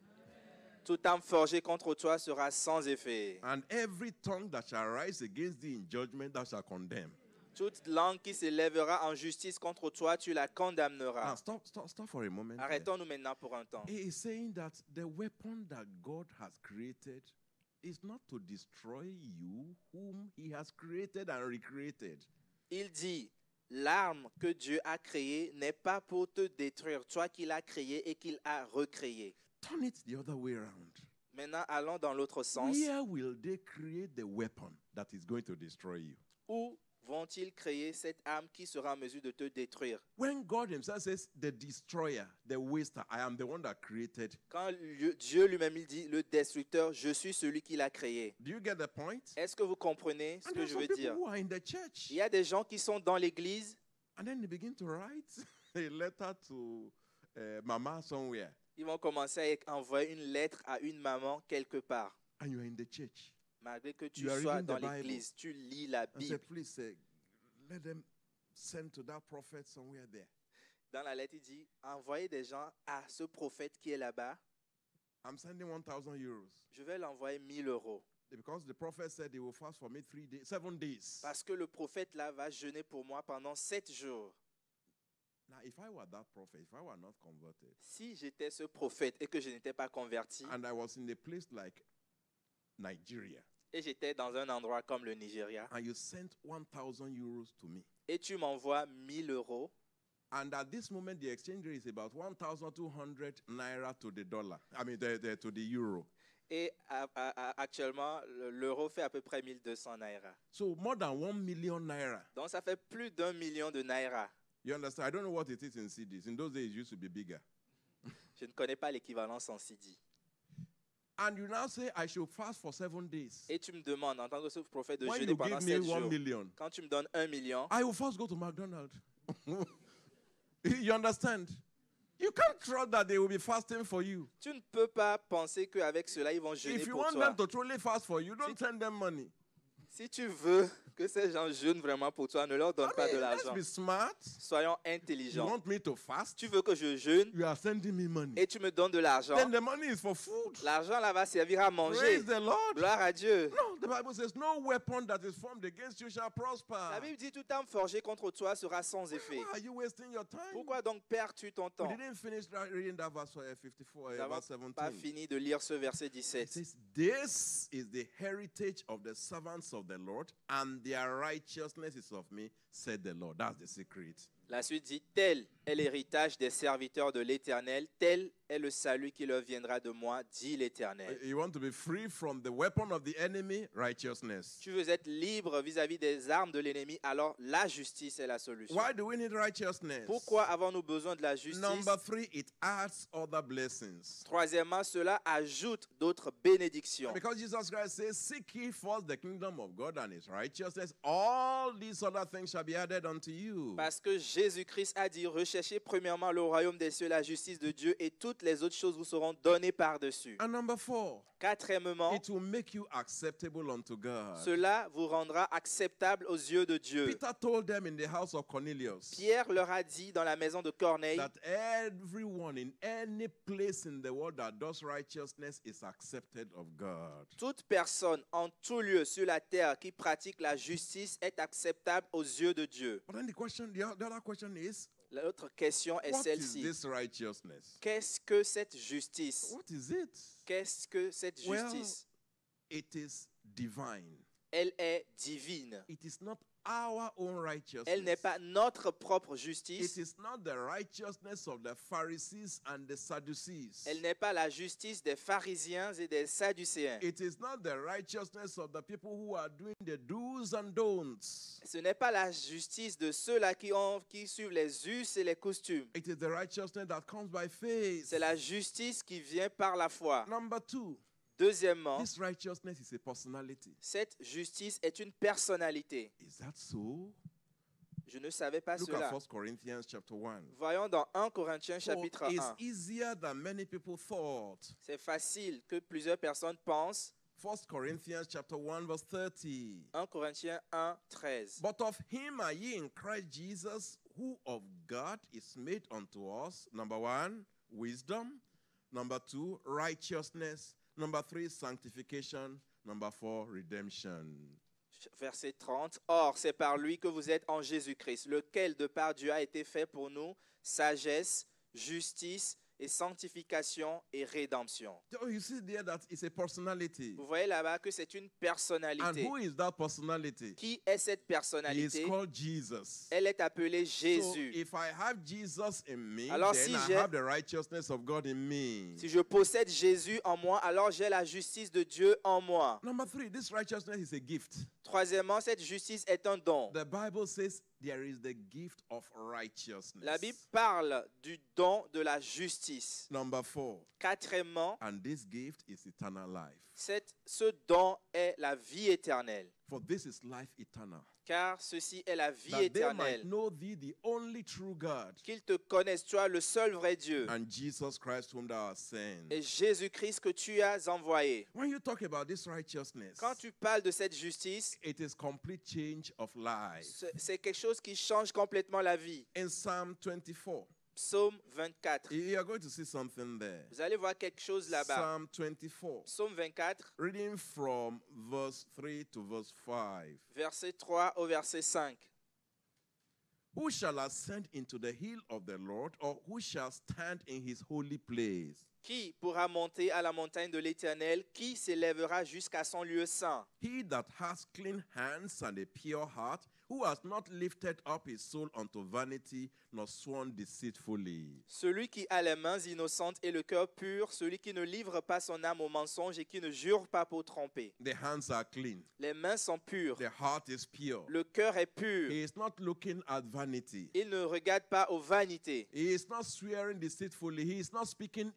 S2: toute arme forgée contre toi sera sans effet.
S1: And every tongue that shall rise against thee in judgment thou shalt condemn.
S2: Toute langue qui s'élèvera en justice contre toi, tu la
S1: Now
S2: condamneras.
S1: stop for a moment. there.
S2: Arrêtons-nous maintenant pour un temps.
S1: He is saying that the weapon that God has created is not to destroy you, whom he has created and recreated.
S2: Il dit, l'arme que Dieu a créée n'est pas pour te détruire, toi qui l'as créée et qu'il a recréée.
S1: Turn it the other way around.
S2: Maintenant, allons dans l'autre sens.
S1: Where will they create the weapon that is going to destroy you?
S2: Où vont-ils créer cette arme qui sera en mesure de te détruire?
S1: When God himself says, the destroyer, the waster, I am the one that created.
S2: Quand Dieu lui-même il dit, le destructeur, je suis celui qui l'a créé.
S1: Do you get the point?
S2: Est-ce que vous comprenez ce
S1: And
S2: que
S1: there are
S2: je
S1: some
S2: veux
S1: people
S2: dire?
S1: who are in the church.
S2: Il y a des gens qui sont dans l'église
S1: And then they begin to write a letter to Mama somewhere.
S2: ils vont commencer à envoyer une lettre à une maman quelque part.
S1: And you are in the church.
S2: Malgré que tu
S1: You are
S2: sois
S1: reading
S2: dans
S1: the Bible.
S2: l'église, tu lis la
S1: And say,
S2: Bible.
S1: please let them send to that prophet somewhere there.
S2: Dans la lettre, il dit, envoyez des gens à ce prophète qui est là-bas.
S1: I'm sending 1,000 euros.
S2: Je vais l'envoyer 1000 euros.
S1: Because the prophet said he will fast for me 7 days.
S2: Parce que le prophète là va jeûner pour moi pendant 7 jours.
S1: Now, if I were that prophet, if I were not converted,
S2: Si j'étais ce prophète et que je n'étais pas converti,
S1: and I was in a place like Nigeria,
S2: et j'étais dans un endroit comme le Nigeria,
S1: and you sent 1,000 euros to me,
S2: et tu m'envoies 1000 euros,
S1: and at this moment the exchange rate is about 1,200 naira to the dollar. I mean, to the euro.
S2: et actuellement, l'euro fait à peu près 1200 naira.
S1: So more than 1 million naira.
S2: Donc ça fait plus d'1 million de naira.
S1: You understand? I don't know what it is in cedis. In those days, it used to be bigger.
S2: Je ne connais pas l'équivalence en CD.
S1: And you now say I should fast for 7 days.
S2: Et tu me demandes, en tant que ce prophète, de
S1: When
S2: jeûner
S1: you
S2: pendant
S1: give me
S2: 7
S1: 1
S2: jours.
S1: million,
S2: Quand tu me donnes 1 million,
S1: I will first go to McDonald's. You understand? You can't trust that they will be fasting for you.
S2: tu ne peux pas penser qu'avec cela, ils vont jeûner
S1: If you
S2: pour
S1: want
S2: toi.
S1: them to truly fast for you, don't send them money.
S2: Si tu veux que ces gens jeûnent vraiment pour toi, ne leur donne pas de
S1: Let's
S2: l'argent.
S1: be smart.
S2: Soyons
S1: You
S2: intelligents.
S1: want me to fast?
S2: Tu veux que je jeûne
S1: You are sending me money.
S2: et tu me donnes de l'argent.
S1: Then the money is for food.
S2: L'argent là va servir à manger.
S1: Praise the Lord.
S2: Gloire à Dieu.
S1: No, the Bible says, no weapon that is formed against you shall prosper.
S2: La Bible dit, toute arme forgée contre toi sera sans effet.
S1: Why are you wasting your time?
S2: Pourquoi donc perds-tu ton
S1: We
S2: temps?
S1: didn't finish reading that verse 54,
S2: Nous n'avons
S1: verse
S2: pas
S1: 17.
S2: fini de lire ce verset
S1: It
S2: 17.
S1: says, this is the heritage of the servants of the Lord, and their righteousness is of me, said the Lord. That's the secret.
S2: La suite dit, tel est l'héritage des serviteurs de l'Éternel, tel est le salut qui leur viendra de moi, dit l'Éternel.
S1: You want to be free from the weapon of the enemy? Righteousness.
S2: Tu veux être libre vis-à-vis des armes de l'ennemi, alors la justice est la solution.
S1: Why do we need righteousness?
S2: Pourquoi avons-nous besoin de la justice?
S1: Number 3, it adds other blessings.
S2: Troisièmement, cela ajoute d'autres bénédictions.
S1: Because Jesus Christ says, seek ye first the kingdom of God and his righteousness, all these other things shall be added unto you.
S2: Parce que Jésus-Christ a dit, recherchez premièrement le royaume des cieux, la justice de Dieu, et toutes les autres choses vous seront données par-dessus.
S1: And number 4,
S2: Quatrièmement,
S1: it will make you acceptable unto God.
S2: cela vous rendra acceptable aux yeux de Dieu.
S1: Peter told them in the house of Cornelius
S2: Pierre leur a dit dans la maison de Corneille
S1: that everyone in any place in the world that does righteousness is accepted of God.
S2: toute personne en tout lieu sur la terre qui pratique la justice est acceptable aux yeux de Dieu.
S1: But then the other question is,
S2: L'autre question est
S1: what is
S2: celle-ci.
S1: this righteousness?
S2: Qu'est-ce que cette justice?
S1: What is it?
S2: Qu'est-ce que cette
S1: Well,
S2: justice?
S1: it is divine.
S2: Elle est divine.
S1: It is not our own righteousness.
S2: Elle n'est pas notre propre
S1: It
S2: justice.
S1: is not the righteousness of the Pharisees and the Sadducees.
S2: Elle n'est pas la justice des pharisiens et des sadducéens.
S1: It is not the righteousness of the people who are doing the do's and don'ts.
S2: Ce n'est pas la justice de ceux-là qui suivent les us et les coutumes.
S1: It is the righteousness that comes by faith.
S2: C'est la justice qui vient par la foi.
S1: Number 2,
S2: Deuxièmement,
S1: this righteousness is a personality.
S2: cette justice est une personnalité.
S1: Is that so?
S2: Je ne savais pas
S1: Look at
S2: cela.
S1: 1 Corinthians chapter 1.
S2: Voyons dans 1 Corinthiens
S1: For
S2: chapitre
S1: it's
S2: 1.
S1: easier than many people thought.
S2: C'est facile que plusieurs personnes pensent.
S1: 1 Corinthians chapter 1 verse 30.
S2: 1 Corinthiens 1, 13.
S1: But of him are ye in Christ Jesus, who of God is made unto us, number 1, wisdom, number 2, righteousness, number 3, sanctification, number 4, redemption.
S2: Verset 30. Or, c'est par lui que vous êtes en Jésus-Christ, lequel de par Dieu a été fait pour nous sagesse, justice et sanctification et rédemption.
S1: So you see there that it's a personality.
S2: Vous voyez là-bas que c'est une
S1: And
S2: personnalité.
S1: who is that personality?
S2: Qui est cette
S1: He is
S2: personnalité?
S1: called Jesus.
S2: Elle est appelée
S1: So
S2: Jésus.
S1: if I have Jesus in me,
S2: Alors,
S1: then
S2: si
S1: I
S2: j'ai-
S1: have the righteousness of God in me.
S2: Si je possède Jésus en moi, alors j'ai la justice de Dieu en moi.
S1: Number 3, this righteousness is a gift.
S2: Troisièmement, cette justice est un don.
S1: The Bible says there is the gift of righteousness.
S2: La Bible parle du don de la justice.
S1: Number 4,
S2: Quatrièmement,
S1: and this gift is eternal life.
S2: ce don est la vie éternelle.
S1: For this is life eternal.
S2: Car ceci est la vie
S1: That they
S2: éternelle.
S1: might know thee, the only true God,
S2: Qu'ils te connaissent, toi, le seul vrai Dieu.
S1: and Jesus Christ whom thou hast sent.
S2: Et Jésus-Christ que tu as envoyé.
S1: When you talk about this righteousness,
S2: Quand tu parles de cette justice,
S1: it is complete change of life.
S2: c'est quelque chose qui change complètement la vie.
S1: In Psalm 24,
S2: Psaume 24.
S1: you are going to see something there.
S2: Vous allez voir quelque chose là-bas.
S1: Psalm 24,
S2: Psaume 24,
S1: reading from verse 3 to verse 5.
S2: verset 3 au verset 5.
S1: Who shall ascend into the hill of the Lord, or who shall stand in his holy place?
S2: Qui pourra monter à la montagne de l'Éternel? Qui s'élèvera jusqu'à son lieu saint?
S1: He that has clean hands and a pure heart, who has not lifted up his soul unto vanity, nor sworn deceitfully.
S2: Celui qui a les mains innocentes et le cœur pur, celui qui ne livre pas son âme au mensonge et qui ne jure pas pour tromper.
S1: The hands are clean,
S2: Les mains sont pures,
S1: the heart is pure.
S2: le cœur est pur.
S1: He is not looking at vanity.
S2: Il ne regarde pas aux vanités.
S1: He is not swearing deceitfully. He is not speaking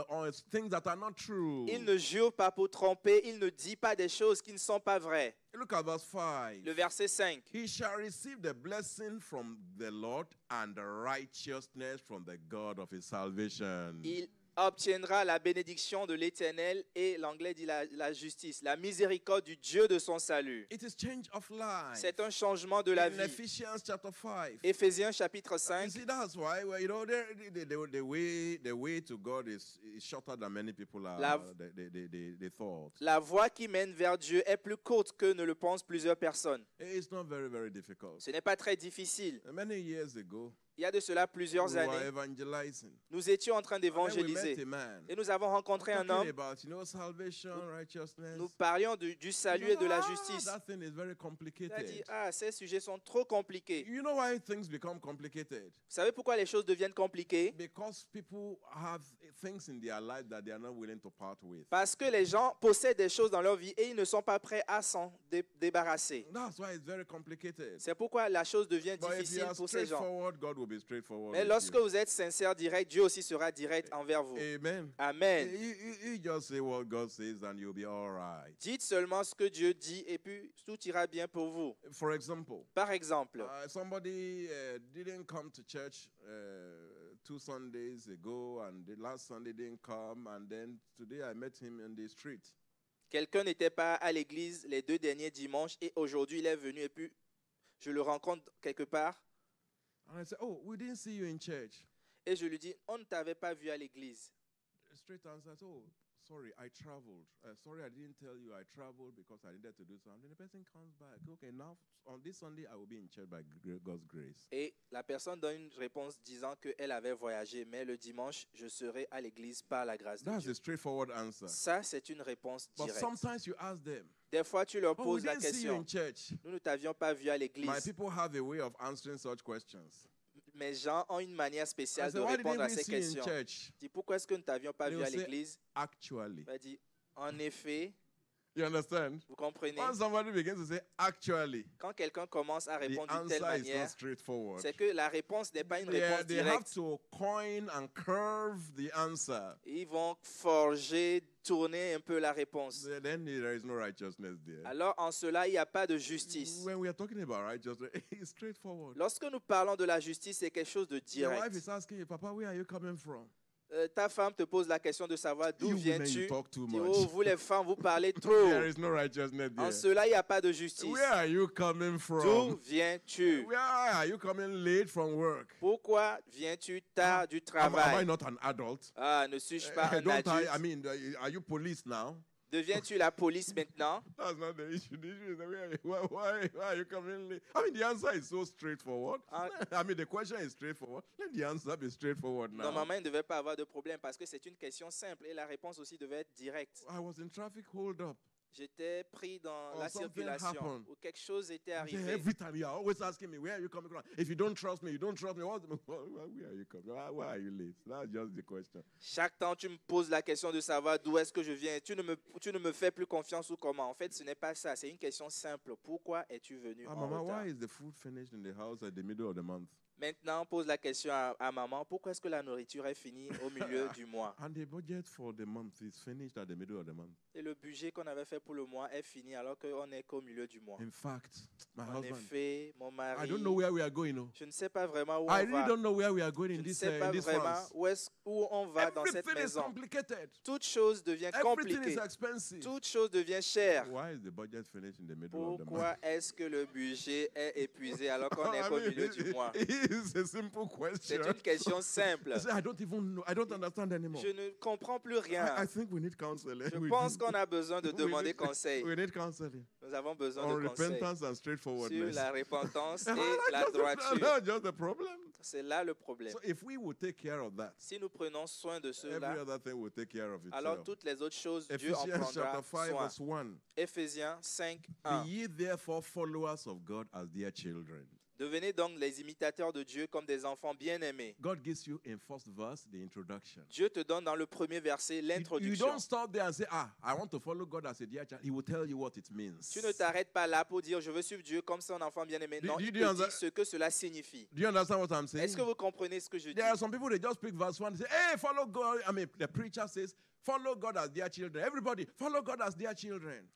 S1: on things that are not true.
S2: Il ne jure pas pour tromper, il ne dit pas des choses qui ne sont pas vraies.
S1: Look at verse 5.
S2: Le verset 5.
S1: He shall receive the blessing from the Lord and the righteousness from the God of his salvation.
S2: Il obtiendra la bénédiction de l'Éternel et l'anglais dit la justice, la miséricorde du Dieu de son salut.
S1: It is change of life.
S2: C'est un changement de la
S1: In
S2: vie.
S1: Ephesians chapter 5.
S2: Éphésiens chapitre
S1: You
S2: 5.
S1: see, that's why, well, you know, the way to God is shorter than many people are, they thought.
S2: La voie qui mène vers Dieu est plus courte que ne le pensent plusieurs personnes.
S1: It's not very, very difficult.
S2: Ce n'est pas très difficile.
S1: Many years ago,
S2: Il y a de cela plusieurs
S1: we were
S2: années,
S1: evangelizing.
S2: nous étions en train
S1: And then we met
S2: d'évangéliser.
S1: a man.
S2: Et nous avons rencontré un
S1: Talking
S2: homme.
S1: about, salvation, righteousness.
S2: Nous parlions du salut et de la justice.
S1: That thing is very
S2: Il a dit,
S1: complicated.
S2: ces sujets sont trop compliqués.
S1: You know why things become complicated?
S2: Vous savez pourquoi les choses deviennent compliquées?
S1: Because people have things in their life that they are not willing to part with.
S2: Parce que les gens possèdent des choses dans leur vie et ils ne sont pas prêts à s'en débarrasser.
S1: That's why it's very complicated.
S2: C'est pourquoi la chose devient
S1: But if you
S2: difficile
S1: are
S2: pour ces gens.
S1: straightforward, God will be straightforward.
S2: Mais
S1: with
S2: lorsque
S1: you.
S2: vous êtes sincère, direct, Dieu aussi sera direct envers vous.
S1: Amen.
S2: Amen.
S1: You just say what God says and you'll be all right.
S2: Dites seulement ce que Dieu dit et puis tout ira bien pour vous.
S1: For example,
S2: Par exemple,
S1: somebody didn't come to church 2 Sundays ago, and the last Sunday didn't come, and then today I met him in the street.
S2: quelqu'un n'était pas à l'église les 2 derniers dimanches et aujourd'hui il est venu et puis je le rencontre quelque part
S1: And I said, "Oh, we didn't see you in church."
S2: et je lui dis, on ne t'avait pas vu à l'église.
S1: Straight answer, "Oh, sorry, I traveled. Sorry, I didn't tell you I traveled because I needed to do something." The person comes back. Okay, now on this Sunday I will be in church by God's grace.
S2: Et la personne donne une réponse disant qu'elle avait voyagé, mais le dimanche, je serai à l'église par la grâce de
S1: That's
S2: Dieu.
S1: a straightforward answer.
S2: Ça, c'est une réponse
S1: But
S2: directe.
S1: sometimes you ask them,
S2: Des fois, tu leur
S1: "Oh, we
S2: poses la
S1: didn't see you in
S2: question.
S1: church."
S2: Nous ne t'avions pas vu à
S1: My
S2: l'église.
S1: people have a way of answering such questions.
S2: Mes gens ont une manière
S1: I
S2: spéciale
S1: said,
S2: de
S1: "Why
S2: répondre
S1: didn't
S2: à
S1: we
S2: ces
S1: see you in
S2: questions.
S1: church?"
S2: Je dis, pourquoi est-ce que nous ne t'avions pas
S1: They
S2: vu à
S1: will say,
S2: l'église?
S1: "Actually."
S2: Il a dit, en effet,
S1: You understand?
S2: vous comprenez?
S1: When somebody begins to say actually,
S2: Quand quelqu'un commence à
S1: the
S2: répondre d'une telle
S1: answer is not
S2: manière,
S1: straightforward.
S2: c'est que la réponse n'est pas une
S1: They
S2: réponse
S1: have
S2: directe.
S1: to coin and curve the answer.
S2: Ils vont forger, tourner un peu la réponse.
S1: Then there is no righteousness there.
S2: Alors, en cela, il n'y a pas de justice.
S1: When we are talking about righteousness, it's straightforward.
S2: Lorsque nous parlons de la justice, c'est quelque chose de
S1: Your wife
S2: direct.
S1: is asking you, "Papa, where are you coming from?"
S2: Ta femme te pose la question de savoir d'où
S1: You women,
S2: viens-tu.
S1: you talk too
S2: Dis,
S1: much.
S2: oh, vous les femmes, vous parlez trop.
S1: There is no righteousness
S2: En
S1: there.
S2: cela, il n'y a pas de justice.
S1: Where are you coming
S2: D'où
S1: from?
S2: viens-tu?
S1: Where are you coming late from work?
S2: Pourquoi viens-tu tard du
S1: Am I
S2: travail?
S1: not an adult?
S2: Ah, ne suis-je pas un
S1: Don't I
S2: adulte?
S1: mean, are you police now?
S2: Deviens-tu la police maintenant?
S1: That's not the issue. The issue is why are you coming late? I mean, the answer is so straightforward. I mean, the question is straightforward. Let the answer be straightforward now.
S2: Normalement, il ne devait pas avoir de problème parce que c'est une question simple et la réponse aussi devait être directe.
S1: I was in traffic hold up.
S2: J'étais pris dans
S1: Or
S2: la
S1: something
S2: circulation
S1: happened.
S2: où quelque chose était
S1: Then
S2: arrivé.
S1: every time you're always asking me, where are you coming from? If you don't trust me, you don't trust me. Where are you coming? Why are you late? That's just the question.
S2: Chaque temps, tu me poses la question de savoir d'où est-ce que je viens. Tu ne me fais plus confiance ou comment. En fait, ce n'est pas ça. C'est une question simple. Pourquoi es-tu venu en
S1: Mama,
S2: retard?
S1: why is the food finished in the house at the middle of the month?
S2: Maintenant, on pose la question à maman. Pourquoi est-ce que la nourriture est finie au milieu du mois?
S1: And the budget for the month is finished at the middle of the month.
S2: Et le budget qu'on avait fait pour le mois est fini alors qu'on n'est qu'au milieu du mois.
S1: In fact, my
S2: En
S1: husband,
S2: effet, mon
S1: I
S2: mari,
S1: don't know where we are going. No.
S2: je ne sais pas vraiment où
S1: I
S2: on
S1: really
S2: va.
S1: don't know where we are going
S2: Je
S1: in
S2: ne
S1: this,
S2: sais pas
S1: in this
S2: vraiment
S1: France.
S2: où on va dans cette
S1: Everything is
S2: maison.
S1: complicated.
S2: Toute chose devient
S1: Everything is
S2: compliquée.
S1: expensive.
S2: Toute chose devient chère.
S1: Why is the budget finished in the middle of the month?
S2: Pourquoi est-ce que le budget est épuisé alors qu'on est
S1: I
S2: qu'au
S1: mean,
S2: milieu du mois?
S1: it's a simple question.
S2: C'est une question simple.
S1: I say, I don't even know. I don't understand anymore.
S2: Je ne comprends plus rien.
S1: I think we need counseling.
S2: Je
S1: We
S2: pense
S1: do.
S2: qu'on a besoin de demander conseil.
S1: We need counseling
S2: Nous avons besoin
S1: on
S2: de conseils
S1: repentance and
S2: sur
S1: straightforwardness.
S2: la repentance et
S1: That's
S2: la
S1: just the-
S2: droiture.
S1: that's just the problem.
S2: C'est là le problème.
S1: So if we will take care of that,
S2: Si nous prenons soin de
S1: every
S2: cela,
S1: other thing will take care of
S2: alors
S1: itself.
S2: toutes les autres choses, Dieu en
S1: Ephesians
S2: prendra
S1: chapter 5
S2: soin.
S1: verse 1.
S2: Éphésiens 5,
S1: Be
S2: 1.
S1: ye therefore followers of God as dear children.
S2: Devenez donc les imitateurs de Dieu comme des enfants bien-aimés.
S1: God gives you in first verse the introduction.
S2: Dieu te donne dans le premier verset
S1: You
S2: l'introduction.
S1: don't stop there and say, I want to follow God as a dear child. He will tell you what it means.
S2: Tu ne t'arrêtes pas là pour dire je veux suivre Dieu comme son enfant bien-aimé.
S1: Do-
S2: Non,
S1: do
S2: il
S1: you
S2: te dit
S1: understand-
S2: ce que cela signifie.
S1: Do you understand what I'm saying?
S2: Est-ce que vous comprenez ce que je dis?
S1: There are some people, they just pick verse 1 and say, hey, follow God. I mean, the preacher says, follow God as dear children. Everybody, follow God as dear children.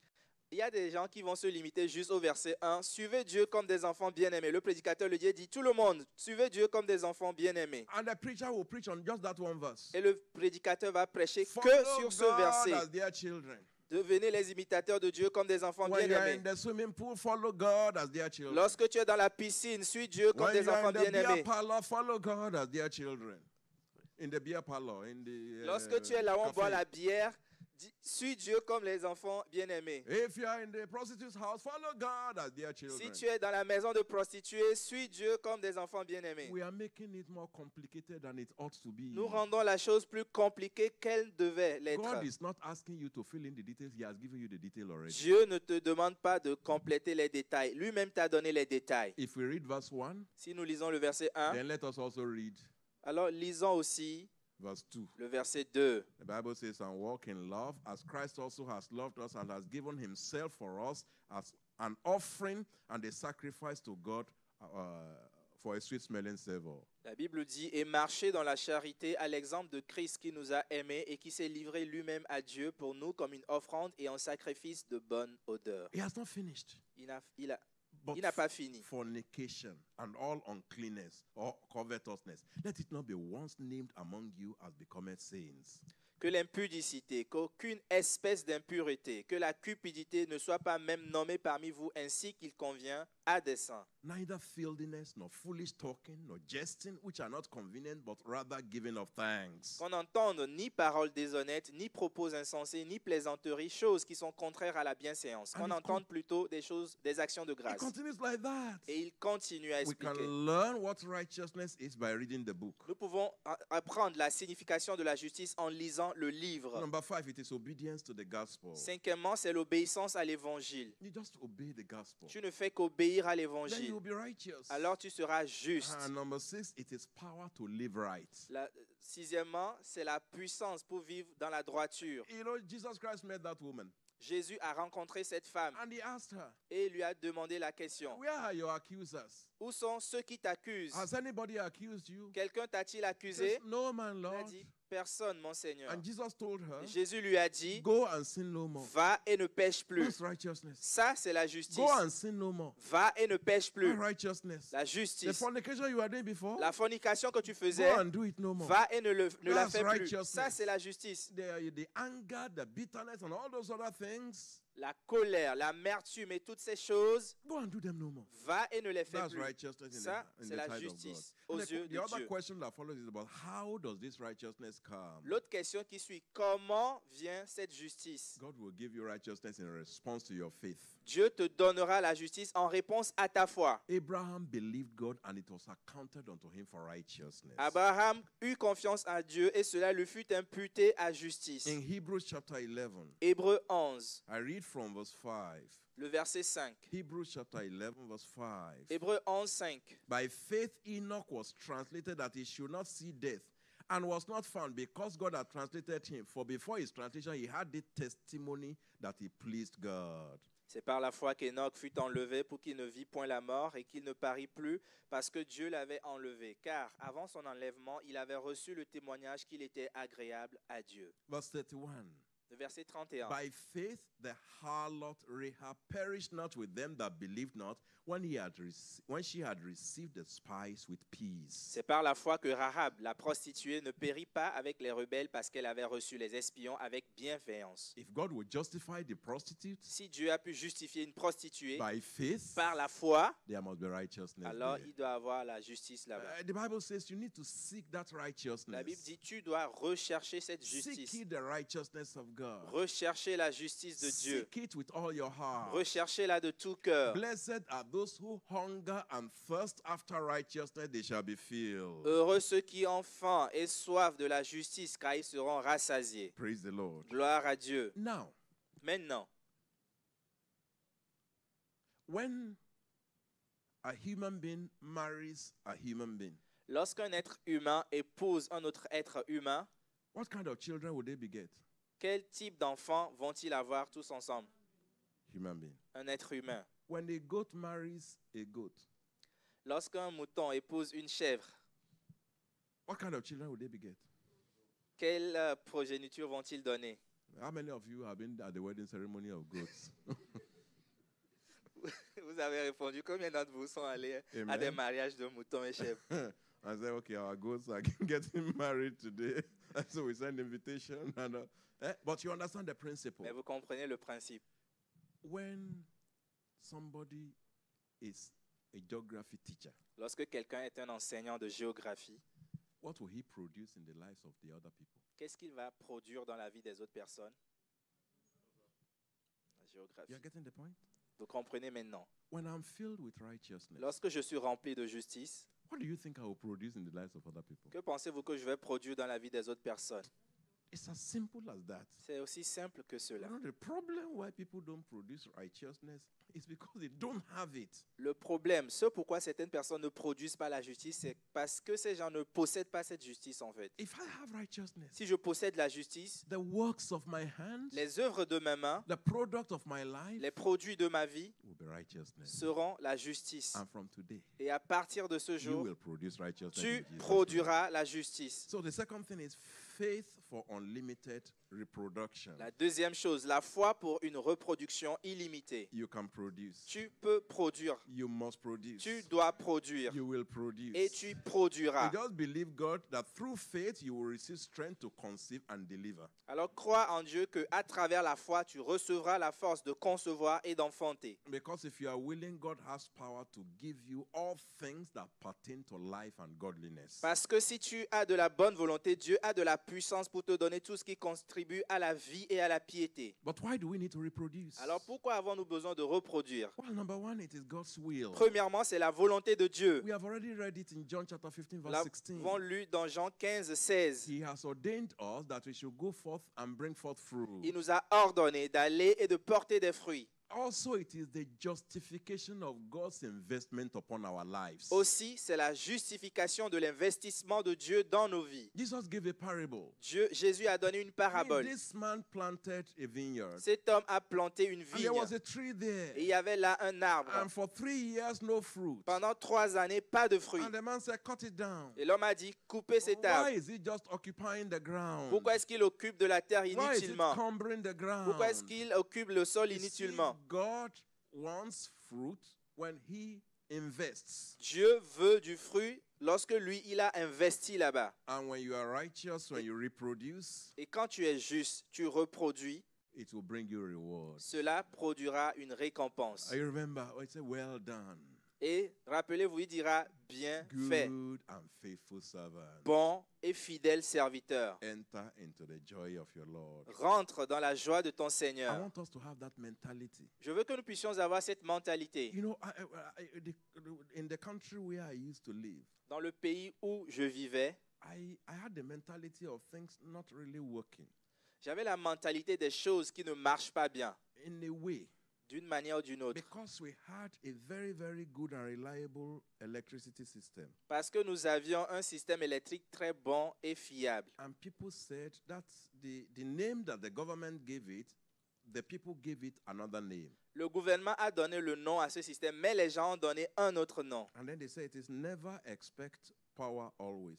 S2: Il y a des gens qui vont se limiter juste au verset 1. Suivez Dieu comme des enfants bien-aimés. Le prédicateur le dit tout le monde, suivez Dieu comme des enfants bien-aimés.
S1: And the preacher will preach on just that one verse.
S2: Et le prédicateur va prêcher que
S1: Follow
S2: sur ce
S1: God
S2: verset.
S1: as dear children.
S2: Devenez les imitateurs de Dieu comme des enfants
S1: When you are in
S2: bien-aimés.
S1: the swimming pool, follow God as dear children.
S2: Lorsque tu es dans la piscine, suis Dieu comme
S1: When
S2: des
S1: you are
S2: enfants
S1: in the beer
S2: bien-aimés.
S1: parlor, follow God as dear children. In the beer parlor, in the
S2: Lorsque tu es là où on
S1: cafe.
S2: boit la bière, Suis Dieu comme les enfants bien-aimés.
S1: If you are in the prostitute's house, follow God as dear
S2: Si
S1: children.
S2: tu es dans la maison de prostituées, suis Dieu comme des enfants bien-aimés.
S1: We are making it more complicated than it ought to be.
S2: Nous rendons la chose plus compliquée qu'elle devait l'être.
S1: God is not asking you to fill in the details. He has given you the detail already.
S2: Dieu ne te demande pas de compléter les détails. Lui-même t'a donné les détails.
S1: If we read verse 1,
S2: Si nous lisons le verset 1,
S1: then let us also read
S2: alors lisons aussi
S1: verse 2.
S2: le verset 2.
S1: The Bible says, and walk in love as Christ also has loved us and has given himself for us as an offering and a sacrifice to God for a sweet smelling savor.
S2: La Bible dit, et marcher dans la charité à l'exemple de Christ qui nous a aimés et qui s'est livré lui-même à Dieu pour nous comme une offrande et un sacrifice de bonne odeur.
S1: He has not finished. But
S2: Il n'a pas fini.
S1: fornication and all uncleanness or covetousness, let it not be once named among you as becometh saints.
S2: Que l'impudicité, qu'aucune espèce d'impureté, que la cupidité ne soit pas même nommée parmi vous ainsi qu'il convient à des saints.
S1: Neither filthiness, nor foolish talking, nor jesting, which are not convenient, but rather giving of thanks.
S2: Qu'on n'entende ni paroles déshonnêtes, ni propos insensés, ni plaisanteries, choses qui sont contraires à la bienséance. Qu'on entende plutôt des actions de
S1: It
S2: grâce.
S1: continues like that.
S2: Et il continue à
S1: We can
S2: expliquer.
S1: learn what righteousness is by reading the book.
S2: Nous pouvons apprendre la signification de la justice en lisant le livre.
S1: Number 5, it is obedience to the gospel.
S2: Cinquièmement, c'est l'obéissance à l'évangile.
S1: You just obey the gospel.
S2: Tu ne fais qu'obéir à
S1: Then
S2: l'évangile.
S1: you will be righteous.
S2: Alors tu seras juste.
S1: And number 6, it is power to live right.
S2: Sixièmement, c'est la puissance pour vivre dans la droiture.
S1: You know, Jesus Christ met that woman
S2: Jésus a rencontré cette femme
S1: and he asked her,
S2: et lui a demandé la question.
S1: where are your accusers?
S2: Où sont ceux qui t'accusent?
S1: Has anybody accused you?
S2: Quelqu'un t'a-t-il
S1: She
S2: accusé?
S1: says, no man,
S2: Il a
S1: Lord.
S2: dit, personne, mon Seigneur.
S1: And Jesus told her,
S2: Jésus lui a dit,
S1: go and sin no more.
S2: va et ne pêche plus.
S1: That's righteousness.
S2: Ça, c'est la justice.
S1: Go and sin no more.
S2: Va et ne pêche plus.
S1: That's righteousness.
S2: La
S1: The
S2: justice.
S1: fornication you were doing before,
S2: La fornication que tu
S1: go
S2: faisais,
S1: and do it no more.
S2: va et ne la
S1: That's
S2: fais plus.
S1: righteousness.
S2: Ça, c'est la justice.
S1: The anger, the bitterness, and all those other things,
S2: La colère, l'amertume et toutes ces choses,
S1: go and do them no more.
S2: va et ne les fais
S1: That's
S2: plus.
S1: righteousness in
S2: Ça,
S1: the
S2: c'est la
S1: sight of God.
S2: justice
S1: And
S2: aux
S1: the
S2: yeux de
S1: other
S2: Dieu.
S1: question that follows is about how does this righteousness come?
S2: L'autre question qui suit, comment vient cette justice?
S1: God will give you righteousness in response to your faith.
S2: Dieu te donnera la justice en réponse à ta foi.
S1: Abraham believed God and it was accounted unto him for righteousness.
S2: Abraham eut confiance en Dieu et cela lui fut imputé à justice.
S1: In Hebrews chapter 11,
S2: Hébreux 11,
S1: I read from verse 5.
S2: le verset 5.
S1: Hebrews chapter 11, verse 5.
S2: Hébreux 11, 5.
S1: By faith Enoch was translated that he should not see death, and was not found because God had translated him. For before his translation he had the testimony that he pleased God.
S2: C'est par la foi qu'Enoch fut enlevé pour qu'il ne vit point la mort et qu'il ne parut plus parce que Dieu l'avait enlevé. Car avant son enlèvement, il avait reçu le témoignage qu'il était agréable à Dieu.
S1: Verse 31.
S2: Le verset 31.
S1: By faith the harlot Rahab perished not with them that believed not when she had received the spies with peace.
S2: C'est par la foi que Rahab, la prostituée, ne périt pas avec les rebelles parce qu'elle avait reçu les espions avec bienveillance.
S1: If God would justify the prostitute
S2: Si Dieu a pu justifier une prostituée
S1: by faith,
S2: par la foi,
S1: there must be righteousness
S2: alors
S1: there.
S2: il doit avoir la justice là-bas.
S1: The Bible says you need to seek that righteousness.
S2: La Bible dit, tu dois rechercher cette
S1: Seek
S2: justice.
S1: ye the righteousness of God.
S2: Rechercher la justice de Dieu.
S1: Seek it with all your heart.
S2: Recherchez-la de tout cœur.
S1: Blessed are those who hunger and thirst after righteousness, they shall be filled.
S2: Heureux ceux qui ont faim et soif de la justice, car ils seront rassasiés.
S1: Praise the Lord.
S2: Gloire à Dieu.
S1: Now,
S2: Maintenant,
S1: when a human being marries a human being,
S2: lorsqu'un être humain épouse un autre être humain,
S1: what kind of children would they beget?
S2: quel type d'enfants vont-ils avoir tous ensemble?
S1: Human being.
S2: Un être humain.
S1: When a goat marries a goat,
S2: Lorsqu'un mouton épouse une chèvre,
S1: what kind of children would they beget?
S2: quelle progéniture vont-ils donner?
S1: How many of you have been at the wedding ceremony of goats?
S2: Vous avez répondu. Combien d'entre vous sont allés à
S1: Amen.
S2: des mariages de moutons et chèvres?
S1: I said, okay, our goats are getting married today. So we send invitation. But you understand the principle.
S2: Mais vous comprenez le principe.
S1: When somebody is a geography teacher,
S2: Lorsque quelqu'un est un enseignant de géographie,
S1: what will he produce in the lives of the other people?
S2: qu'est-ce qu'il va produire dans la vie des autres personnes? géographie.
S1: You're getting the point?
S2: Vous comprenez maintenant.
S1: When I'm filled with righteousness,
S2: Lorsque je suis rempli de justice,
S1: what do you think I will produce in the lives of other people?
S2: que pensez-vous que je vais produire dans la vie des autres personnes?
S1: It's as simple as that.
S2: C'est aussi simple que
S1: You
S2: cela.
S1: know, the problem why people don't produce righteousness is because they don't have it.
S2: Le problème, ce pourquoi certaines personnes ne produisent pas la justice, c'est parce que ces gens ne possèdent pas cette justice en fait.
S1: If I have righteousness,
S2: Si je possède la justice,
S1: the works of my hands,
S2: les œuvres de mes mains,
S1: the product of my life
S2: les produits de ma vie
S1: will be righteousness.
S2: seront la justice.
S1: And from today,
S2: Et à partir de ce
S1: you
S2: jour,
S1: will produce righteousness.
S2: tu
S1: in Jesus' name.
S2: produiras la justice.
S1: So the second thing is faith for unlimited reproduction.
S2: La deuxième chose, la foi pour une reproduction illimitée.
S1: You can produce.
S2: Tu peux produire.
S1: You must produce.
S2: Tu dois produire.
S1: You will produce.
S2: Et tu produiras.
S1: You just believe God that through faith you will receive strength to conceive and deliver.
S2: Alors crois en Dieu qu'à travers la foi, tu recevras la force de concevoir et d'enfanter.
S1: Because if you are willing, God has power to give you all things that pertain to life and godliness.
S2: Parce que si tu as de la bonne volonté, Dieu a de la puissance pour te donner tout ce qui contribue à la vie et à la piété.
S1: But why do we need to reproduce?
S2: Alors pourquoi avons-nous besoin de reproduire?
S1: Well, number one, it is God's will.
S2: Premièrement, c'est la volonté de Dieu.
S1: We have already read it in John chapter 15,
S2: Nous
S1: verse 16.
S2: l'avons lu dans Jean 15, 16.
S1: He has ordained us that we should go forth and bring forth fruit.
S2: Il nous a ordonné d'aller et de porter des fruits.
S1: Also, it is the justification of God's investment upon our lives.
S2: Aussi, c'est la justification de l'investissement de Dieu dans nos vies.
S1: Jesus gave a parable.
S2: Jésus a donné une parabole.
S1: This man planted a vineyard.
S2: Cet homme a planté une
S1: And
S2: vigne.
S1: there was a tree there.
S2: Et il y avait là un arbre.
S1: And for 3 years, no fruit.
S2: Pendant 3 années, pas de fruits.
S1: And the man said, cut it down.
S2: Et l'homme a dit, coupez cet
S1: Why
S2: arbre.
S1: is it just occupying the ground?
S2: Pourquoi est-ce qu'il occupe de la terre
S1: Why is it
S2: inutilement?
S1: cumbering the ground?
S2: Pourquoi est-ce qu'il occupe le sol
S1: You see,
S2: inutilement?
S1: God wants fruit when he invests.
S2: Dieu veut du fruit lorsque lui, il a investi là-bas.
S1: And when you are righteous, when you reproduce,
S2: Et quand tu es juste, tu reproduis,
S1: it will bring you rewards.
S2: cela produira une récompense.
S1: I remember, it's a well done,
S2: Et rappelez-vous, il dira, bien fait,
S1: good and faithful servant.
S2: bon et fidèle serviteur.
S1: Enter into the joy of your Lord.
S2: Rentre dans la joie de ton
S1: I
S2: Seigneur.
S1: want us to have that mentality.
S2: Je veux que nous puissions avoir cette mentalité.
S1: You know, in the country where I used to live,
S2: Dans le pays où je vivais,
S1: I had the mentality of things not really working.
S2: j'avais la mentalité des choses qui ne marchent pas bien,
S1: In a way,
S2: d'une manière ou d'une autre.
S1: because we had a very, very good and reliable electricity system.
S2: Parce que nous avions un système électrique très bon et fiable.
S1: And people said that the name that the government gave it, the people gave it another name.
S2: Le gouvernement a donné le nom à ce système, mais les gens ont donné un autre nom.
S1: And then they say it is never expect power always.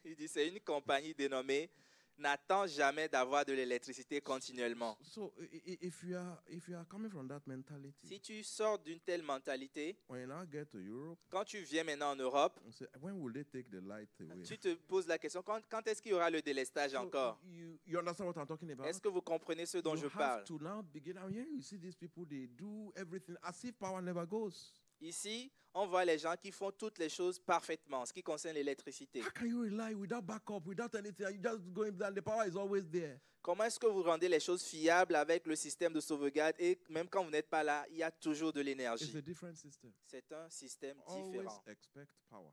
S2: Il dit c'est une compagnie dénommée n'attend jamais d'avoir de l'électricité continuellement.
S1: So if you are coming from that mentality,
S2: Si tu sors d'une telle mentalité,
S1: when you now get to Europe,
S2: quand tu viens maintenant en Europe,
S1: you say, when will they take the light away?
S2: tu te poses la question, quand est-ce qu'il y aura le délestage
S1: So
S2: encore?
S1: you understand what I'm talking about?
S2: Est-ce que vous comprenez ce dont
S1: You
S2: je
S1: have
S2: parle?
S1: to now begin. And here you see these people, they do everything as if power never goes.
S2: Ici, on voit les gens qui font toutes les choses parfaitement, ce qui concerne l'électricité.
S1: How can you rely without backup, without anything? You just going down, the power is always there.
S2: Comment est-ce que vous rendez les choses fiables avec le système de sauvegarde et même quand vous n'êtes pas là, il y a toujours de
S1: It's
S2: l'énergie?
S1: a different system.
S2: C'est un système
S1: Always
S2: différent.
S1: expect power.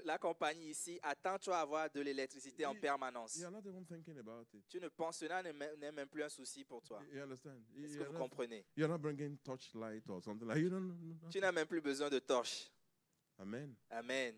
S2: La compagnie ici attend toi à avoir de l'électricité en permanence.
S1: You're not even thinking about it.
S2: Tu ne penses, cela n'est même plus un souci pour toi.
S1: You understand?
S2: Est-ce que vous comprenez?
S1: You're not bringing torchlight or something like you don't.
S2: Tu n'as même plus besoin de torche.
S1: Amen.
S2: Amen.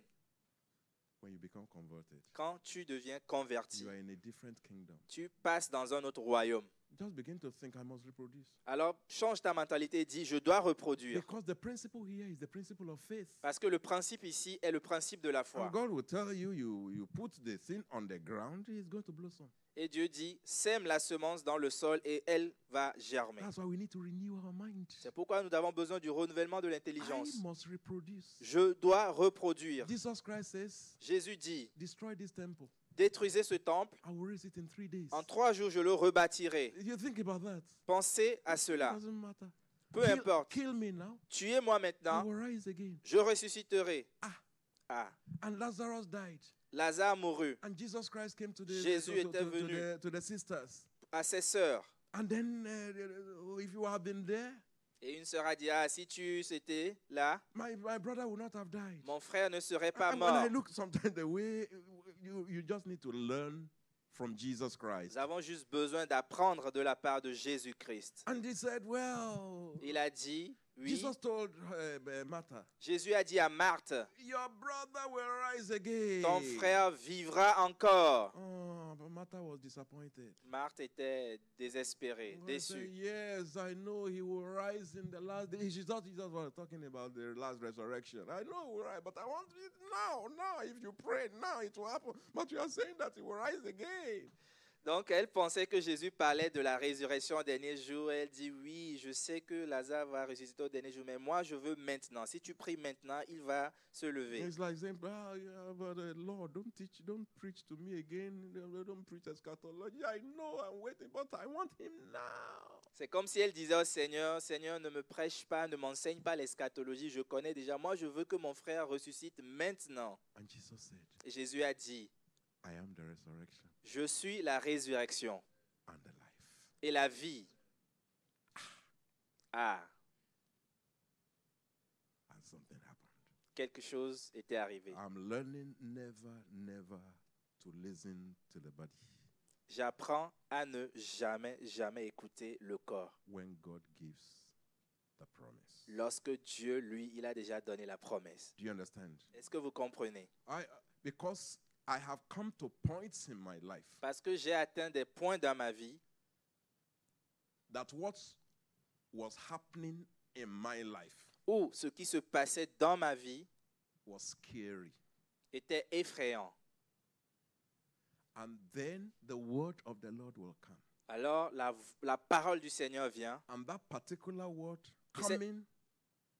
S1: When you become converted,
S2: Quand tu deviens converti,
S1: you are in a different kingdom.
S2: tu passes dans un autre royaume.
S1: Just begin to think, I must reproduce.
S2: Alors, change ta mentalité et dis, je dois reproduire.
S1: Because the principle here is the principle of faith.
S2: Parce que le principe ici est le principe de la foi.
S1: And God will tell you, you put the thing on the ground, it's going to blossom.
S2: Et Dieu dit, sème la semence dans le sol et elle va germer.
S1: That's why we need to renew our mind.
S2: C'est pourquoi nous avons besoin du renouvellement de
S1: I
S2: l'intelligence.
S1: must reproduce.
S2: Je dois reproduire.
S1: Jesus Christ says,
S2: Jésus dit,
S1: destroy this temple.
S2: détruisez ce temple.
S1: I will raise it in 3 days.
S2: En 3 jours, je le rebâtirai.
S1: You think about that.
S2: Pensez à
S1: It
S2: cela.
S1: doesn't matter.
S2: Peu importe.
S1: Kill me now.
S2: Tuez-moi
S1: I
S2: maintenant.
S1: will rise again.
S2: Je ressusciterai.
S1: Ah.
S2: Ah.
S1: And Lazarus died.
S2: Lazare mourut.
S1: And Jesus Christ came to the,
S2: Jésus était venu.
S1: to the sisters.
S2: À ses sœurs.
S1: And then, if you have been there,
S2: Et une sœur a dit, ah, si tu étais là,
S1: my brother would not have died.
S2: mon frère ne serait pas
S1: And when I
S2: mort.
S1: look sometimes the way you just need to learn from Jesus Christ.
S2: Nous avons juste besoin d'apprendre de la part de Jésus-Christ.
S1: And he said, well,
S2: Il a dit, oui,
S1: Jesus told Martha,
S2: Jésus a dit à Marthe,
S1: your brother will rise again.
S2: ton frère vivra encore.
S1: Oh, but Martha was disappointed.
S2: Marthe était désespérée,
S1: Well, I said,
S2: déçue.
S1: yes, I know he will rise in the last day. She thought Jesus was talking about the last resurrection. I know he will rise, but I want it now. If you pray now, it will happen. But you are saying that he will rise again.
S2: Donc, elle pensait que Jésus parlait de la résurrection au dernier jour. Elle dit, oui, je sais que Lazare va ressusciter au dernier jour, mais moi, je veux maintenant. Si tu pries maintenant, il va se lever.
S1: It's like saying, yeah, but Lord, don't preach to me again. Don't preach eschatology. I know I'm waiting, but I want him now.
S2: C'est comme si elle disait au Seigneur, Seigneur, ne me prêche pas, ne m'enseigne pas l'eschatologie, je connais déjà. Moi, je veux que mon frère ressuscite maintenant.
S1: And Jesus said,
S2: Et Jésus a dit,
S1: I am the resurrection
S2: je suis la résurrection
S1: and the life.
S2: et la vie. Ah,
S1: And something happened.
S2: quelque chose était arrivé.
S1: I'm learning never to listen to the body
S2: J'apprends à ne jamais écouter le corps.
S1: when God gives the promise.
S2: Lorsque Dieu, lui, il a déjà donné la promesse.
S1: Do you understand?
S2: Est-ce que vous comprenez?
S1: Because I have come to points in my life
S2: Parce que j'ai atteint des points dans ma vie
S1: that what was happening in my life
S2: où ce qui se passait dans ma vie
S1: was scary.
S2: était effrayant.
S1: And then the word of the Lord will come.
S2: Alors la parole du Seigneur vient.
S1: And that particular word
S2: Et c'est-
S1: coming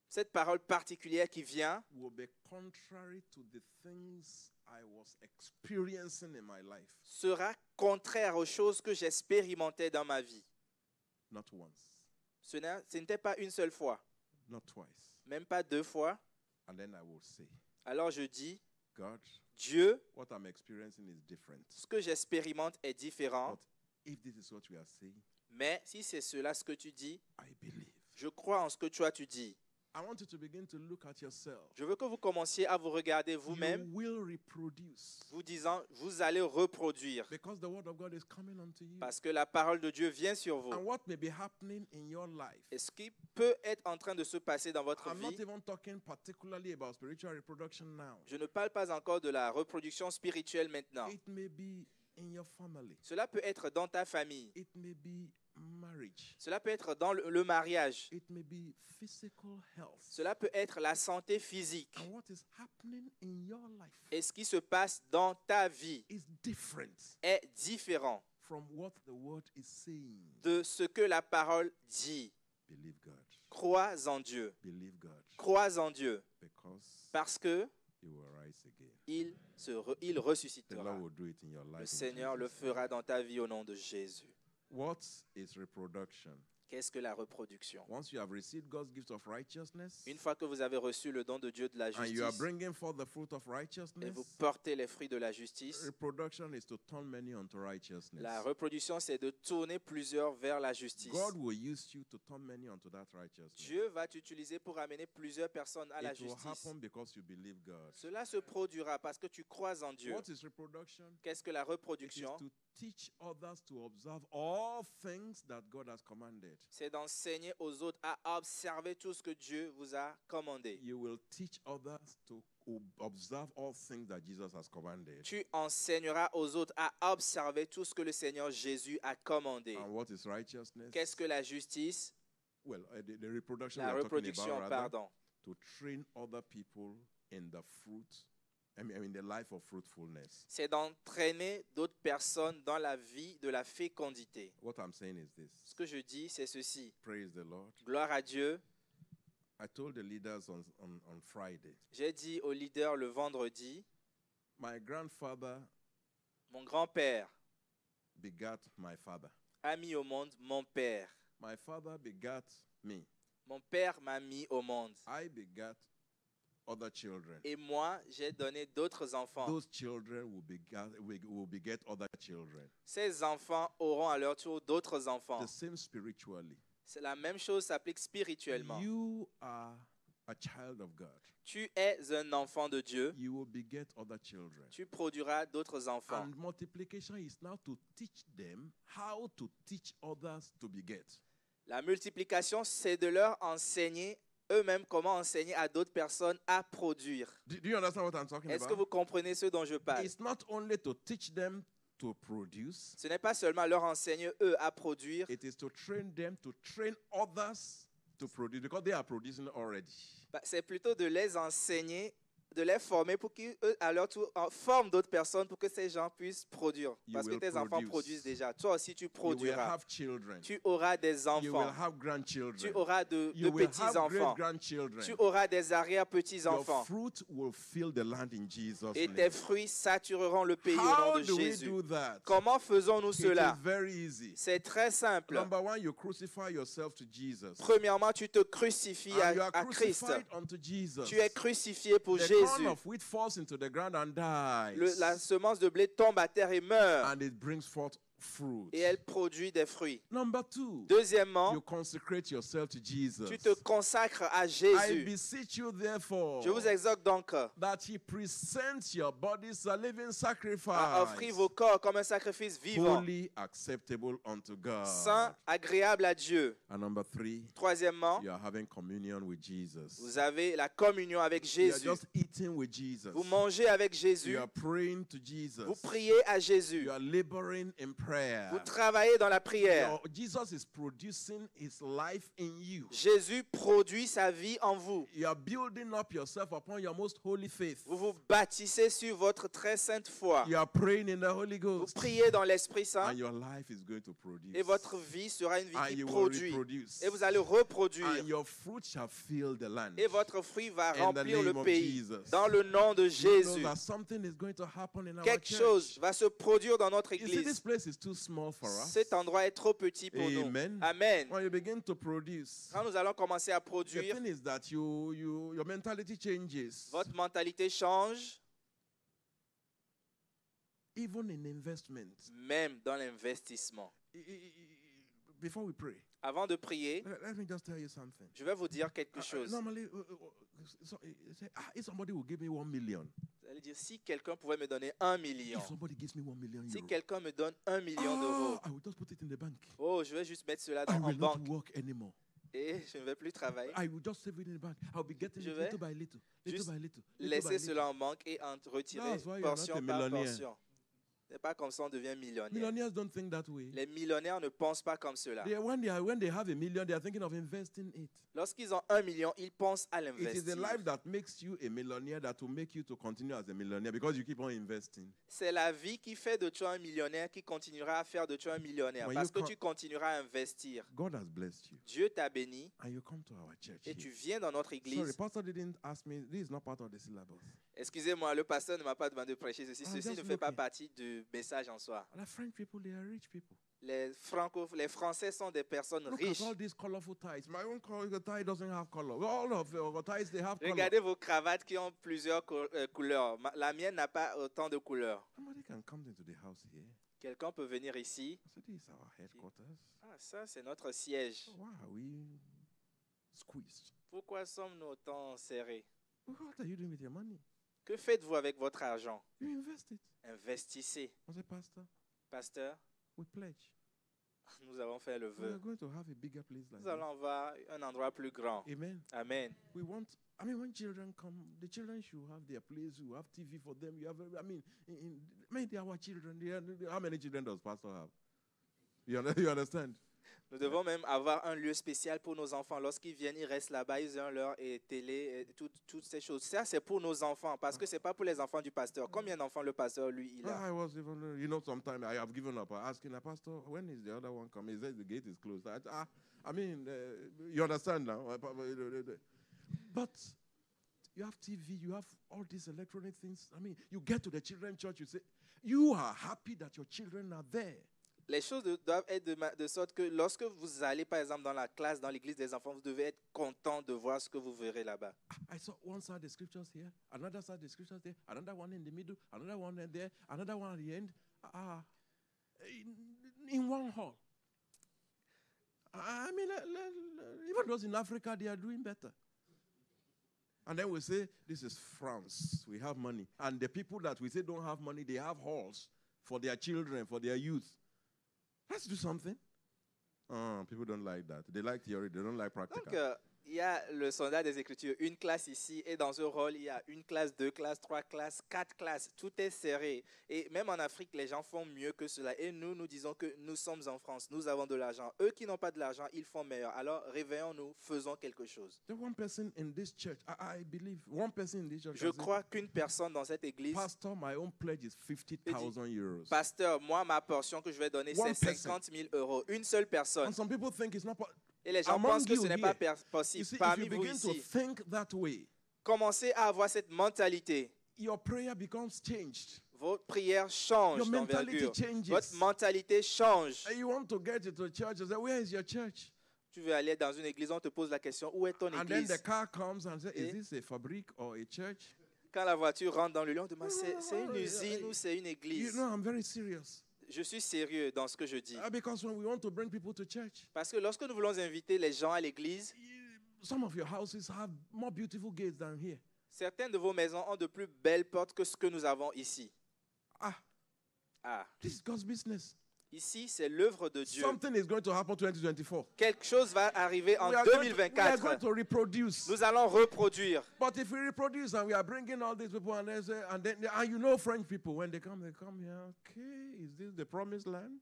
S2: Cette parole particulière qui vient
S1: will be contrary to the things I was experiencing in my life.
S2: sera contraire aux choses que j'expérimentais dans ma vie.
S1: Not once,
S2: Ce n'était pas une seule fois,
S1: not twice.
S2: même pas deux fois.
S1: And then I will say,
S2: Alors je dis,
S1: God,
S2: Dieu,
S1: what I'm experiencing is different.
S2: ce que j'expérimente est différent,
S1: But if this is what you are saying,
S2: mais si c'est cela ce que tu dis,
S1: I believe.
S2: je crois en ce que toi tu dis.
S1: I want you to begin to look at yourself.
S2: Je veux que vous commenciez à vous regarder vous-même,
S1: You will reproduce.
S2: vous disant, vous allez reproduire,
S1: Because the word of God is coming unto you.
S2: parce que la parole de Dieu vient sur vous.
S1: And what may be happening in your life.
S2: Et ce qui peut être en train de se passer dans votre
S1: I'm not
S2: vie,
S1: even talking particularly about spiritual reproduction now.
S2: je ne parle pas encore de la reproduction spirituelle maintenant.
S1: It may be in your family.
S2: Cela peut être dans ta famille.
S1: It may be marriage.
S2: Cela peut être dans le mariage.
S1: It may be physical health.
S2: Cela peut être la santé physique.
S1: And what is happening in your life
S2: Et ce qui se passe dans ta vie
S1: is different
S2: est différent
S1: from what the word is saying.
S2: de ce que la parole dit.
S1: Believe God.
S2: Crois en Dieu.
S1: Believe God.
S2: Crois en Dieu.
S1: Because
S2: Parce que
S1: you will rise again.
S2: il
S1: The
S2: ressuscitera.
S1: Lord will do it in your life.
S2: Le
S1: in
S2: Seigneur le
S1: Jesus'
S2: fera dans ta vie au nom de Jésus.
S1: name. What is reproduction?
S2: Qu'est-ce que la reproduction?
S1: Once you have received God's gift of righteousness
S2: Une fois que vous avez reçu le don de Dieu de la
S1: and you are
S2: justice
S1: bringing forth the fruit of
S2: et
S1: righteousness,
S2: vous portez les fruits de la justice,
S1: reproduction is to turn many unto righteousness.
S2: la reproduction, c'est de tourner plusieurs vers la justice.
S1: God will use you to turn many unto that righteousness.
S2: Dieu va t'utiliser pour amener plusieurs personnes à la
S1: It will
S2: justice.
S1: happen because you believe God.
S2: Cela se produira parce que tu crois en Dieu.
S1: What is reproduction?
S2: Qu'est-ce que la
S1: It is
S2: reproduction?
S1: to teach others to observe all things that God has commanded.
S2: C'est d'enseigner aux autres à observer tout ce que Dieu vous a commandé.
S1: You will teach others to observe all things that Jesus has commanded.
S2: Tu enseigneras aux autres à observer tout ce que le Seigneur Jésus a commandé.
S1: And what is righteousness?
S2: Qu'est-ce que la justice?
S1: Well, the reproduction
S2: La
S1: we are talking
S2: reproduction,
S1: about, rather,
S2: pardon.
S1: to train other people in the fruit, I mean, the life of fruitfulness.
S2: C'est d'entraîner d'autres personnes dans la vie de la fécondité.
S1: What I'm saying is this.
S2: Ce que je dis, c'est ceci.
S1: Praise the Lord.
S2: Gloire à Dieu.
S1: I told the leaders on Friday,
S2: J'ai dit aux leaders le vendredi,
S1: my grandfather
S2: mon grand-père
S1: begat my father.
S2: a mis au monde mon père.
S1: My father begat me.
S2: Mon père m'a mis au monde.
S1: I begat other children.
S2: Et moi, j'ai donné d'autres enfants.
S1: Those children will beget other children.
S2: Ces enfants auront à leur tour d'autres enfants.
S1: The same spiritually.
S2: C'est la même chose s'applique spirituellement.
S1: You are a child of God.
S2: Tu es un enfant de Dieu.
S1: You will beget other children.
S2: Tu produiras d'autres enfants.
S1: And multiplication is now to teach them how to teach others to beget.
S2: La multiplication, c'est de leur enseigner eux-mêmes comment enseigner à d'autres personnes à produire.
S1: Do you understand what I'm talking
S2: Est-ce que
S1: about?
S2: vous comprenez ce dont je parle?
S1: It's not only to teach them to produce,
S2: Ce n'est pas seulement leur enseigner eux à produire,
S1: it is to train them to train others to produce because they are producing already.
S2: c'est plutôt de les enseigner, de les former pour qu'eux, à leur tour, forment d'autres personnes pour que ces gens puissent produire.
S1: You
S2: Parce que
S1: will
S2: tes enfants
S1: produce.
S2: produisent déjà. Toi aussi, tu
S1: You will
S2: produiras.
S1: have children.
S2: Tu auras des
S1: You will
S2: enfants.
S1: have grandchildren.
S2: Tu auras de
S1: You will have
S2: petits-enfants.
S1: great-grandchildren.
S2: Tu auras des
S1: Your
S2: arrière-petits-enfants.
S1: fruit will fill the land in Jesus'
S2: Et
S1: name.
S2: tes fruits satureront le pays au
S1: How
S2: nom de
S1: do we
S2: Jésus.
S1: do that?
S2: Comment faisons-nous
S1: It
S2: cela?
S1: is very easy.
S2: C'est très simple.
S1: Number one, you crucify yourself to Jesus.
S2: Premièrement, tu te crucifies
S1: And you are
S2: à Christ.
S1: crucified unto Jesus.
S2: Tu es crucifié pour
S1: The corn
S2: Jésus.
S1: of wheat falls into the ground and dies.
S2: La semence de blé tombe à terre et meurt.
S1: And it brings forth fruit.
S2: Et elle produit des fruits.
S1: Number two,
S2: Deuxièmement,
S1: you consecrate yourself to Jesus.
S2: tu te consacres à
S1: I
S2: Jésus.
S1: beseech you therefore
S2: Je vous exhorte donc
S1: that he presents your bodies a living
S2: à
S1: sacrifice,
S2: offrir vos corps comme un sacrifice vivant,
S1: holy, acceptable unto God.
S2: saint, agréable à Dieu.
S1: And number three,
S2: Troisièmement,
S1: you are having communion with Jesus.
S2: vous avez la communion avec
S1: You are
S2: Jésus.
S1: just eating with Jesus.
S2: Vous mangez avec Jésus.
S1: You are praying to Jesus.
S2: Vous priez à Jésus.
S1: You are laboring in prayer.
S2: Vous travaillez dans la prière.
S1: Jesus is producing his life in you.
S2: Jésus produit sa vie en vous.
S1: You are building up yourself upon your most holy faith.
S2: Vous vous bâtissez sur votre très sainte foi.
S1: You are praying in the Holy
S2: Vous
S1: Ghost.
S2: priez dans l'Esprit Saint
S1: And your life is going to produce.
S2: et votre vie sera une vie
S1: And
S2: qui
S1: you will
S2: produit.
S1: reproduce.
S2: Et vous allez reproduire.
S1: And your fruit shall fill the land.
S2: Et votre fruit va
S1: In the
S2: remplir le
S1: name of
S2: pays.
S1: Jesus.
S2: Dans le nom de
S1: You know
S2: Jésus.
S1: that something is going to happen in our
S2: Quelque
S1: church.
S2: chose va se produire dans notre
S1: You see, this
S2: église.
S1: place is too small for us.
S2: Cet endroit est trop petit pour nous.
S1: Amen.
S2: Amen.
S1: When you begin to produce,
S2: Quand nous allons commencer à
S1: the
S2: produire,
S1: thing is that your mentality changes.
S2: votre mentalité change,
S1: Even in investment.
S2: même dans l'investissement.
S1: Before we pray,
S2: Avant de prier,
S1: let me just tell you something.
S2: je vais vous dire quelque chose.
S1: Normally, if somebody will give me 1 million,
S2: Vous allez dire, si quelqu'un pouvait me donner 1 million,
S1: if somebody gives me 1 million
S2: si
S1: euros,
S2: quelqu'un me donne 1 million d'euros,
S1: I will just put it in the bank.
S2: oh, je vais juste mettre cela
S1: I
S2: en
S1: will not
S2: banque
S1: work anymore.
S2: et je ne vais plus travailler.
S1: I will just save it in the bank. I'll be getting
S2: Je
S1: it
S2: vais
S1: little by little, little
S2: juste
S1: by little, little by
S2: Laisser
S1: little.
S2: cela en banque et en retirer
S1: That's why you're not
S2: portion
S1: a
S2: par
S1: millionaire.
S2: portion. C'est pas comme ça on devient millionnaire.
S1: Millionaires don't think that way.
S2: Les millionnaires ne pensent pas comme cela.
S1: When they have a million, they are thinking of investing it.
S2: Lorsqu'ils ont 1 million, ils pensent à
S1: It is the
S2: l'investir.
S1: life that makes you a millionaire that will make you to continue as a millionaire because you keep on investing.
S2: C'est la vie qui fait de toi un millionnaire qui continuera à faire de toi un millionnaire
S1: When
S2: parce
S1: you
S2: que
S1: con-
S2: tu continueras à investir.
S1: God has blessed you.
S2: Dieu t'a béni
S1: And you come to our church.
S2: et
S1: here.
S2: tu viens dans notre
S1: Sorry,
S2: église.
S1: pastor didn't ask me. This is not part of the syllabus.
S2: Excusez-moi, le pasteur ne m'a pas demandé de prêcher ceci.
S1: Ah,
S2: Ceci
S1: just
S2: ne fait pas
S1: looking.
S2: partie du message en soi.
S1: And the French people, they are rich people.
S2: Les Français sont des personnes
S1: Look
S2: riches.
S1: at all these colorful ties. My own tie doesn't have color. All of our ties, they have color.
S2: Regardez vos cravates qui ont plusieurs couleurs. La mienne n'a pas autant de couleurs.
S1: Somebody can come into the house here.
S2: Quelqu'un peut venir ici.
S1: I said, this is our headquarters.
S2: Ah, ça, c'est notre siège.
S1: Why are we squeezed?
S2: Pourquoi sommes-nous autant serrés?
S1: What are you doing with your money?
S2: Que faites-vous avec votre argent?
S1: You invest it.
S2: Investissez.
S1: I said, Pastor,
S2: Pasteur,
S1: we pledge.
S2: nous avons fait le
S1: We are
S2: vœu.
S1: going to have a bigger place like
S2: Nous allons avoir un endroit plus grand.
S1: this. Amen.
S2: Amen.
S1: We want, when children come, the children should have their place. You have TV for them. You have, they are our children. How many children does Pastor have? You understand?
S2: Nous devons même avoir un lieu spécial pour nos enfants. Lorsqu'ils viennent, ils restent là-bas, ils ont leur télé, et toutes ces choses. Ça, c'est pour nos enfants, parce que ce n'est pas pour les enfants du pasteur. Combien d'enfants le pasteur, lui, il a?
S1: I was even, sometimes I have given up asking a pastor, when is the other one coming? He says the gate is closed. You understand now? But you have TV, you have all these electronic things. You get to the children's church, you say, you are happy that your children are there.
S2: les choses doivent être de sorte que lorsque vous allez, par exemple, dans la classe, dans l'église des enfants, vous devez être content de voir ce que vous verrez là-bas.
S1: I saw one side of the scriptures here, another side of the scriptures there, another one in the middle, another one in there, another one at the end. In one hall. I mean, even those in Africa, they are doing better. And then we say, this is France. We have money. And the people that we say don't have money, they have halls for their children, for their youth. Let's do something. People don't like that. They like theory. They don't like practical.
S2: Donc, il y a le sondage des Écritures, une classe ici, et dans ce rôle, il y a une classe, 2 classes, 3 classes, 4 classes. Tout est serré. Et même en Afrique, les gens font mieux que cela. Et nous, nous disons que nous sommes en France, nous avons de l'argent. Eux qui n'ont pas de l'argent, ils font meilleur. Alors, réveillons-nous, faisons quelque chose.
S1: One person in this church, I believe, one person in this church.
S2: Je crois qu'une personne dans cette église,
S1: Pastor, my own pledge is 50,000 euros.
S2: Pasteur, moi, ma portion que je vais donner, c'est 50 000 euros. Une seule personne.
S1: And some people think it's not
S2: Et les gens pensent que ce n'est pas possible. Parmi vous ici, commencez à avoir cette mentalité.
S1: Your prayer becomes changed.
S2: Votre prière change
S1: Your mentality
S2: d'envergure.
S1: changes.
S2: Votre mentalité change.
S1: And you want to get into a church and say, where is your church?
S2: Tu veux aller dans une église, on te pose la question, où est ton
S1: And then
S2: église?
S1: the car comes and says, is this a fabric or a church?
S2: Quand la voiture rentre dans le lieu, on demande, c'est une usine ou c'est une
S1: You
S2: église?
S1: know, I'm very serious.
S2: Je suis sérieux dans ce que je dis.
S1: Because when we want to bring people to church,
S2: Parce que lorsque nous voulons inviter les gens à l'église,
S1: some of your houses have more beautiful gates than here.
S2: certaines de vos maisons ont de plus belles portes que ce que nous avons ici.
S1: This is God's business.
S2: Ici, c'est l'œuvre de Dieu.
S1: Something is going to happen 2024.
S2: Quelque chose va arriver en
S1: We are going
S2: 2024.
S1: to reproduce.
S2: Nous allons reproduire.
S1: But if we reproduce and we are bringing all these people and you know French people, when they come here, okay, is this the promised land?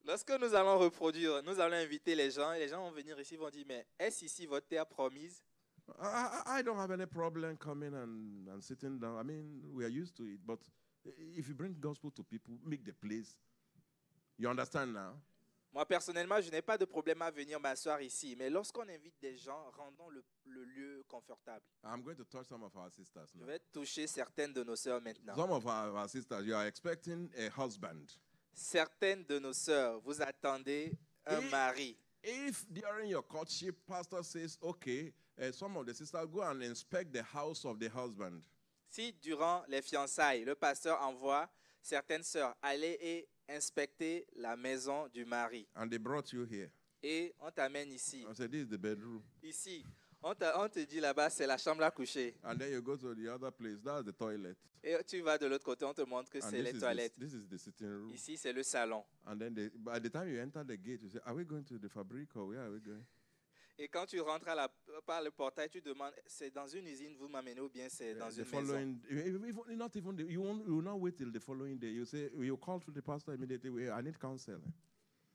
S2: Lorsque nous allons reproduire, nous allons inviter les gens, et les gens vont venir ici, vont dire, mais est-ce ici votre terre promise?
S1: I don't have any problem coming and sitting down. I mean, we are used to it, but if you bring gospel to people, make the place. You understand now?
S2: Moi, personnellement, je n'ai pas de problème à venir m'asseoir ici, mais lorsqu'on invite des gens, rendons le lieu confortable.
S1: I'm going to touch some of our sisters
S2: Je
S1: now.
S2: vais toucher certaines de nos sœurs maintenant.
S1: Some of our sisters, you are expecting a husband.
S2: Certaines de nos sœurs, vous attendez un mari.
S1: If during your courtship, pastor says, okay, some of the sisters go and inspect the house of the husband.
S2: Si durant les fiançailles, le pasteur envoie certaines sœurs aller et inspecter la maison du mari.
S1: And they brought you here.
S2: Et on t'amène ici.
S1: I said, this is the bedroom.
S2: Ici. On te dit là-bas, c'est la chambre à coucher.
S1: And then you go to the other place. That's the toilet.
S2: Et tu vas de l'autre côté, on te montre que
S1: And
S2: c'est les toilettes.
S1: this is the sitting room.
S2: Ici, c'est le salon.
S1: And then by the time you enter the gate, you say, are we going to the fabric or where are we going?
S2: Et quand tu rentres par le portail, tu demandes, c'est dans une usine, vous m'amenez ou bien c'est dans une maison?
S1: You will not wait till the following day. You call to the pastor immediately. I need counsel.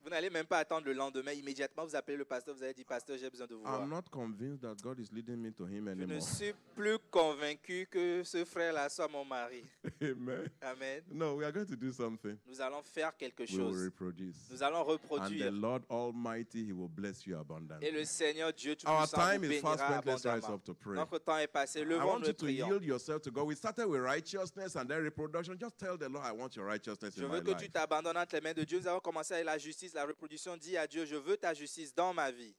S2: Vous n'allez même pas attendre le lendemain. Immédiatement, vous appelez le pasteur, vous allez dire, pasteur, j'ai besoin de vous voir.
S1: I'm not convinced that God is leading me to him
S2: Je
S1: anymore.
S2: ne suis plus convaincu que ce frère-là soit mon mari.
S1: Amen.
S2: Amen.
S1: No, we are going to do something.
S2: Nous allons faire quelque
S1: We will
S2: chose.
S1: reproduce.
S2: Nous allons
S1: And the
S2: reproduire.
S1: Lord Almighty, He will bless you abundantly.
S2: Et le Seigneur Dieu
S1: Our
S2: Tout-Puissant vous
S1: time is fast
S2: bénira
S1: spent. Let's rise
S2: abondamment.
S1: up to pray.
S2: Notre temps est passé.
S1: I
S2: Levons
S1: want
S2: nous
S1: you
S2: et
S1: to
S2: prions.
S1: yield yourself to God. We started with righteousness and then reproduction. Just tell the Lord, I want your righteousness
S2: Je
S1: in my
S2: veux que
S1: life.
S2: tu t'abandonnes entre les mains de Dieu. Nous avons commencé avec la justice, la reproduction. Dis à Dieu, je veux ta justice dans ma vie.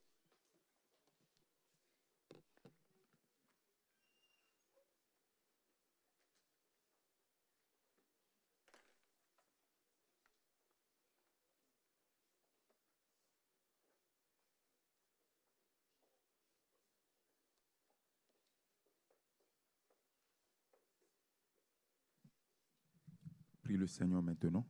S3: Prie le Seigneur maintenant.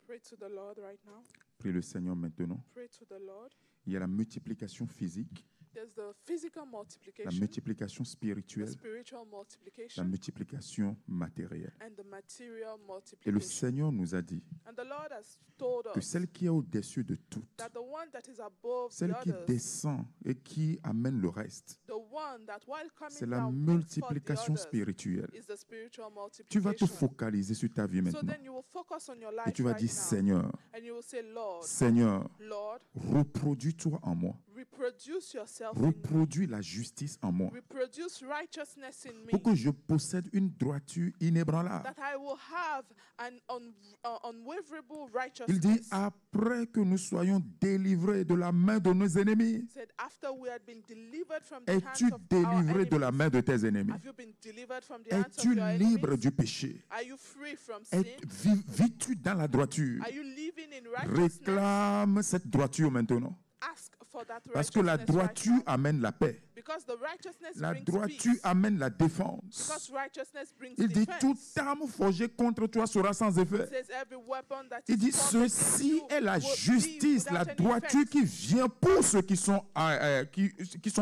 S4: Pray to the Lord right now.
S3: Prie le Seigneur maintenant.
S4: Pray to the Lord.
S3: Il y a la multiplication physique,
S4: There's the physical
S3: la
S4: multiplication,
S3: multiplication
S4: the
S3: spirituelle,
S4: spiritual
S3: la
S4: multiplication,
S3: multiplication matérielle.
S4: and the material
S3: Et le
S4: multiplication.
S3: Seigneur nous a dit
S4: And the Lord has told
S3: que
S4: us
S3: celle qui est au-dessus de toutes,
S4: that the one that is above the
S3: celle qui
S4: others,
S3: descend et qui amène le reste,
S4: the one that while
S3: c'est
S4: coming
S3: la
S4: down brings forth the
S3: multiplication
S4: others,
S3: spirituelle.
S4: is the spiritual
S3: Tu vas te
S4: multiplication.
S3: focaliser sur ta vie
S4: So
S3: maintenant.
S4: then you will focus on your
S3: Et
S4: life
S3: tu vas
S4: right
S3: dire,
S4: now.
S3: Seigneur,
S4: And you will say, Lord,
S3: Seigneur,
S4: Lord,
S3: reproduis-toi en moi.
S4: Reproduce yourself in me.
S3: Reproduis la justice en moi.
S4: Reproduce righteousness in me.
S3: Pour que je possède une droiture inébranlable.
S4: That I will have an unwaverable
S3: Il dit,
S4: righteousness.
S3: après que nous soyons délivrés de la main de nos ennemis,
S4: He said, after we had been delivered from the hands
S3: es-tu
S4: of our
S3: délivré de la
S4: enemies,
S3: main de tes ennemis?
S4: have you been delivered from the hands of
S3: Es-tu
S4: your
S3: libre
S4: enemies?
S3: du péché?
S4: Are you free from sin?
S3: Vis-tu dans la droiture?
S4: Are you living in righteousness?
S3: Réclame cette droiture maintenant.
S4: Ask for that
S3: Parce que la
S4: righteousness right
S3: droiture
S4: now.
S3: amène la paix.
S4: Because the righteousness
S3: La
S4: brings
S3: droiture
S4: peace.
S3: amène la défense.
S4: Because righteousness brings
S3: Il dit, toute
S4: defense.
S3: arme forgée contre toi sera sans effet.
S4: It says every weapon that
S3: Il
S4: is
S3: dit,
S4: formed against
S3: ceci
S4: you
S3: est la
S4: will be
S3: justice,
S4: without
S3: la
S4: any
S3: droiture
S4: effect.
S3: qui vient pour ceux qui sont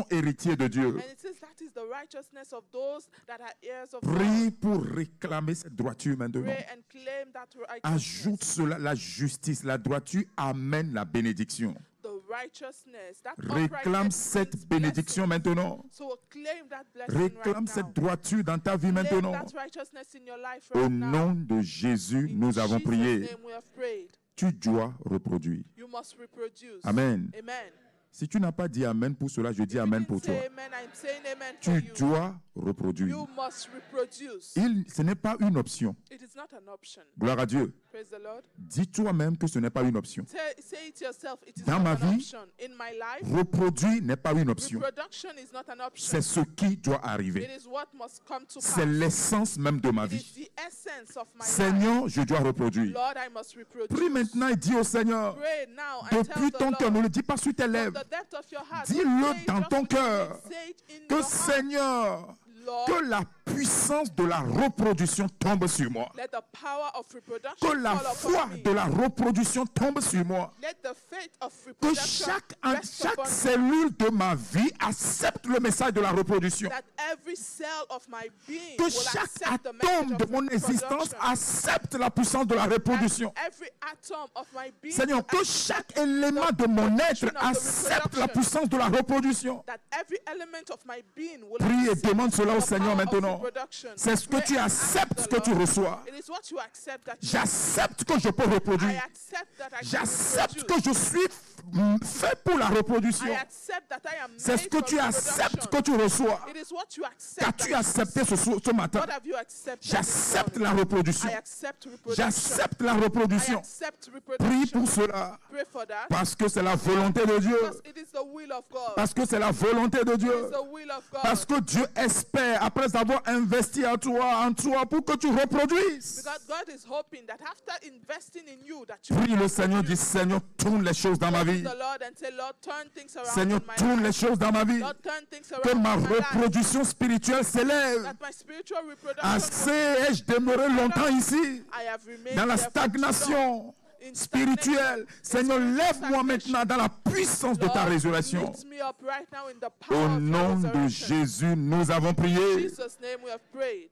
S3: héritiers de Dieu.
S4: And it says that is the righteousness of those that are heirs of
S3: Prie
S4: God.
S3: pour réclamer cette droiture maintenant.
S4: Pray and claim that
S3: Ajoute
S4: righteousness.
S3: cela, la justice, la droiture amène la bénédiction.
S4: The righteousness, that
S3: Réclame
S4: uprightness
S3: cette
S4: brings
S3: bénédiction
S4: blessings.
S3: maintenant.
S4: So claim that blessing right
S3: Réclame
S4: now.
S3: cette droiture dans ta vie
S4: Claim
S3: maintenant.
S4: that righteousness in your life
S3: Au
S4: right now.
S3: nom de Jésus,
S4: In
S3: nous avons
S4: Jesus'
S3: prié.
S4: name we have prayed.
S3: Tu dois reproduire.
S4: You must reproduce.
S3: Amen.
S4: Amen.
S3: Si tu n'as pas dit Amen pour cela, je dis Amen pour toi.
S4: Say amen. I'm saying amen for
S3: Tu
S4: you.
S3: dois reproduire.
S4: You must reproduce.
S3: Ce n'est pas une option.
S4: It is not an option.
S3: Gloire à Dieu.
S4: Praise the Lord.
S3: Dis toi-même que ce n'est pas une option.
S4: Say it yourself. It is
S3: Dans
S4: not
S3: ma
S4: an
S3: vie,
S4: option. In my life,
S3: Reproduire n'est pas une option.
S4: reproduction is not an option.
S3: C'est ce qui doit
S4: It
S3: arriver.
S4: is what must come to
S3: C'est
S4: pass.
S3: l'essence même de ma
S4: It is
S3: vie.
S4: the essence of my life.
S3: Seigneur, je dois reproduire.
S4: Lord, I must reproduce.
S3: Prie maintenant et dis au Seigneur,
S4: Pray now and
S3: depuis
S4: tell
S3: ton
S4: the
S3: cœur, ne
S4: Lord
S3: le dis pas sur tes
S4: from
S3: lèvres,
S4: the depth of your heart.
S3: Dis-le
S4: Don't say it
S3: dans
S4: just
S3: ton
S4: with your
S3: cœur.
S4: lips. Say it in
S3: que
S4: your heart.
S3: Seigneur,
S4: Lord,
S3: que la puissance de la reproduction tombe sur moi.
S4: let the power of reproduction
S3: Que la
S4: fall
S3: foi
S4: upon me.
S3: de la reproduction tombe sur moi.
S4: Let the faith of
S3: Que
S4: reproduction rest
S3: chaque
S4: upon me.
S3: cellule de ma vie accepte le message de la reproduction.
S4: That every cell of my being
S3: Que
S4: will
S3: chaque
S4: accept the
S3: atome
S4: message
S3: de
S4: of
S3: mon existence
S4: reproduction.
S3: accepte la puissance de la reproduction.
S4: That every atom of my being
S3: Seigneur,
S4: will
S3: que
S4: accept
S3: chaque élément de mon être accepte la puissance de la reproduction.
S4: that every element of my being will
S3: Prie et
S4: accept
S3: demande cela au
S4: the
S3: Seigneur
S4: power of
S3: maintenant.
S4: reproduction.
S3: C'est ce que
S4: Pray
S3: tu
S4: and ask
S3: acceptes,
S4: the
S3: ce que tu
S4: Lord.
S3: reçois.
S4: It is what you accept that you
S3: J'accepte que je peux
S4: I
S3: reproduire.
S4: accept that I can
S3: J'accepte que
S4: reproduce.
S3: je suis fait pour la reproduction.
S4: I accept that I am
S3: C'est ce
S4: made
S3: que
S4: for
S3: tu acceptes que
S4: reproduction.
S3: tu reçois.
S4: It is what you accept.
S3: Qu'as-tu
S4: that
S3: accepté ce matin?
S4: What have you accepted? this
S3: J'accepte
S4: morning?
S3: la reproduction.
S4: I accept reproduction.
S3: J'accepte la
S4: I
S3: reproduction.
S4: accept
S3: Prie
S4: reproduction.
S3: pour cela.
S4: Pray for that.
S3: Parce que c'est la volonté de Dieu.
S4: Because it is the will of God.
S3: Parce que c'est la volonté de
S4: It
S3: Dieu.
S4: is the will of God.
S3: Parce que Dieu espère, après avoir investi en toi, pour que tu reproduises.
S4: Because God is hoping that after investing in you, that you
S3: Prie
S4: will
S3: le Seigneur, dis
S4: reproduce.
S3: Seigneur, tourne les choses dans ma vie.
S4: The Lord and say, Lord, turn things around
S3: Seigneur,
S4: in my
S3: tourne
S4: life.
S3: les choses dans ma vie.
S4: Lord, turn things
S3: Que
S4: around
S3: ma
S4: in my life.
S3: reproduction spirituelle s'élève.
S4: That my spiritual reproduction
S3: Assez
S4: will-
S3: ai-je demeuré longtemps ici,
S4: I have remained
S3: dans la
S4: there for too long.
S3: stagnation
S4: In
S3: spirituelle. Seigneur, lève-moi maintenant dans la puissance de ta
S4: Lord,
S3: résurrection.
S4: lift me up right now in the power
S3: Au
S4: of your
S3: nom de
S4: resurrection.
S3: Jésus, nous avons
S4: In
S3: prié.
S4: Jesus' name we have prayed.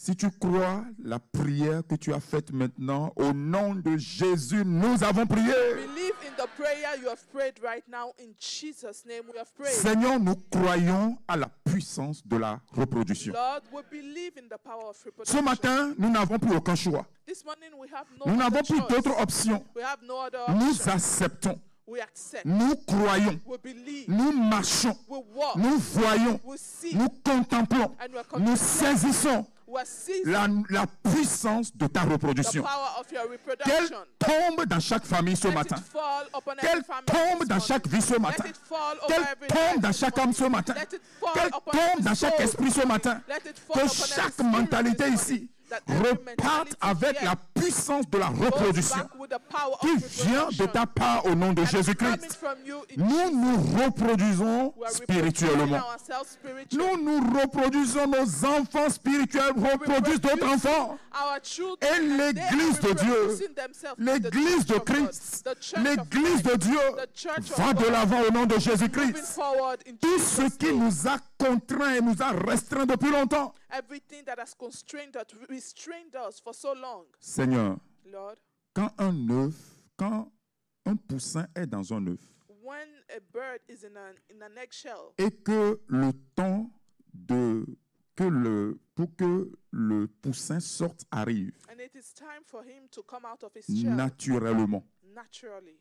S3: Si tu crois la prière que tu as faite maintenant, au nom de Jésus, nous avons prié.
S4: Believe in the prayer you have prayed right now. In Jesus' name we have prayed.
S3: Seigneur, nous croyons à la puissance de la reproduction.
S4: Lord, we believe in the power of
S3: Ce
S4: reproduction.
S3: matin, nous n'avons plus aucun choix.
S4: This morning we have no
S3: Nous
S4: other
S3: n'avons plus
S4: choice.
S3: d'autres options.
S4: We have no other
S3: Nous
S4: option.
S3: acceptons,
S4: We accept.
S3: nous croyons,
S4: We believe.
S3: nous marchons,
S4: We walk.
S3: nous voyons,
S4: We see.
S3: nous contemplons,
S4: And we're
S3: nous
S4: contemplating.
S3: saisissons
S4: We are seizing
S3: la puissance de ta
S4: the
S3: reproduction.
S4: power of your
S3: Qu'elle
S4: reproduction.
S3: tombe dans chaque famille ce
S4: Let
S3: matin.
S4: it fall upon
S3: Qu'elle
S4: every family
S3: tombe
S4: this
S3: dans
S4: morning.
S3: chaque vie ce matin.
S4: Let it fall over
S3: Qu'elle
S4: every
S3: tombe
S4: life
S3: dans
S4: this
S3: chaque âme ce
S4: morning.
S3: matin.
S4: Let it fall
S3: Qu'elle
S4: upon
S3: tombe
S4: every
S3: dans chaque
S4: soul
S3: esprit
S4: this
S3: ce
S4: morning.
S3: matin.
S4: Let it fall
S3: Que
S4: upon every
S3: chaque
S4: spirit
S3: mentalité
S4: this
S3: ici
S4: morning. That every
S3: reparte
S4: mentality
S3: avec
S4: here
S3: la puissance de la
S4: goes
S3: reproduction
S4: back with the power of
S3: qui vient de
S4: reproduction
S3: ta part au nom de
S4: that is coming
S3: Jésus-Christ.
S4: from you in
S3: Nous
S4: Jesus.
S3: nous reproduisons
S4: We are reproducing
S3: spirituellement.
S4: ourselves spiritually.
S3: Nous reproduisons nos enfants spirituels, reproduisent d'autres enfants.
S4: Our children,
S3: Et
S4: and they are
S3: l'Église de Dieu,
S4: reproducing themselves in the
S3: l'Église de
S4: church of God,
S3: Christ,
S4: the church of
S3: l'Église de
S4: Christ,
S3: Dieu
S4: the church of
S3: va de
S4: God,
S3: l'avant au nom de
S4: moving
S3: Jésus-Christ.
S4: forward in
S3: Tout ce
S4: Jesus'
S3: qui
S4: name.
S3: nous a contraints et nous a restreints depuis longtemps.
S4: Everything that has constrained us, restrained us for so long,
S3: Seigneur,
S4: Lord,
S3: quand un poussin est dans un œuf
S4: when a bird is in an eggshell
S3: et que le temps pour que le poussin sorte arrive
S4: and it is time for him to come out of his shell
S3: naturellement,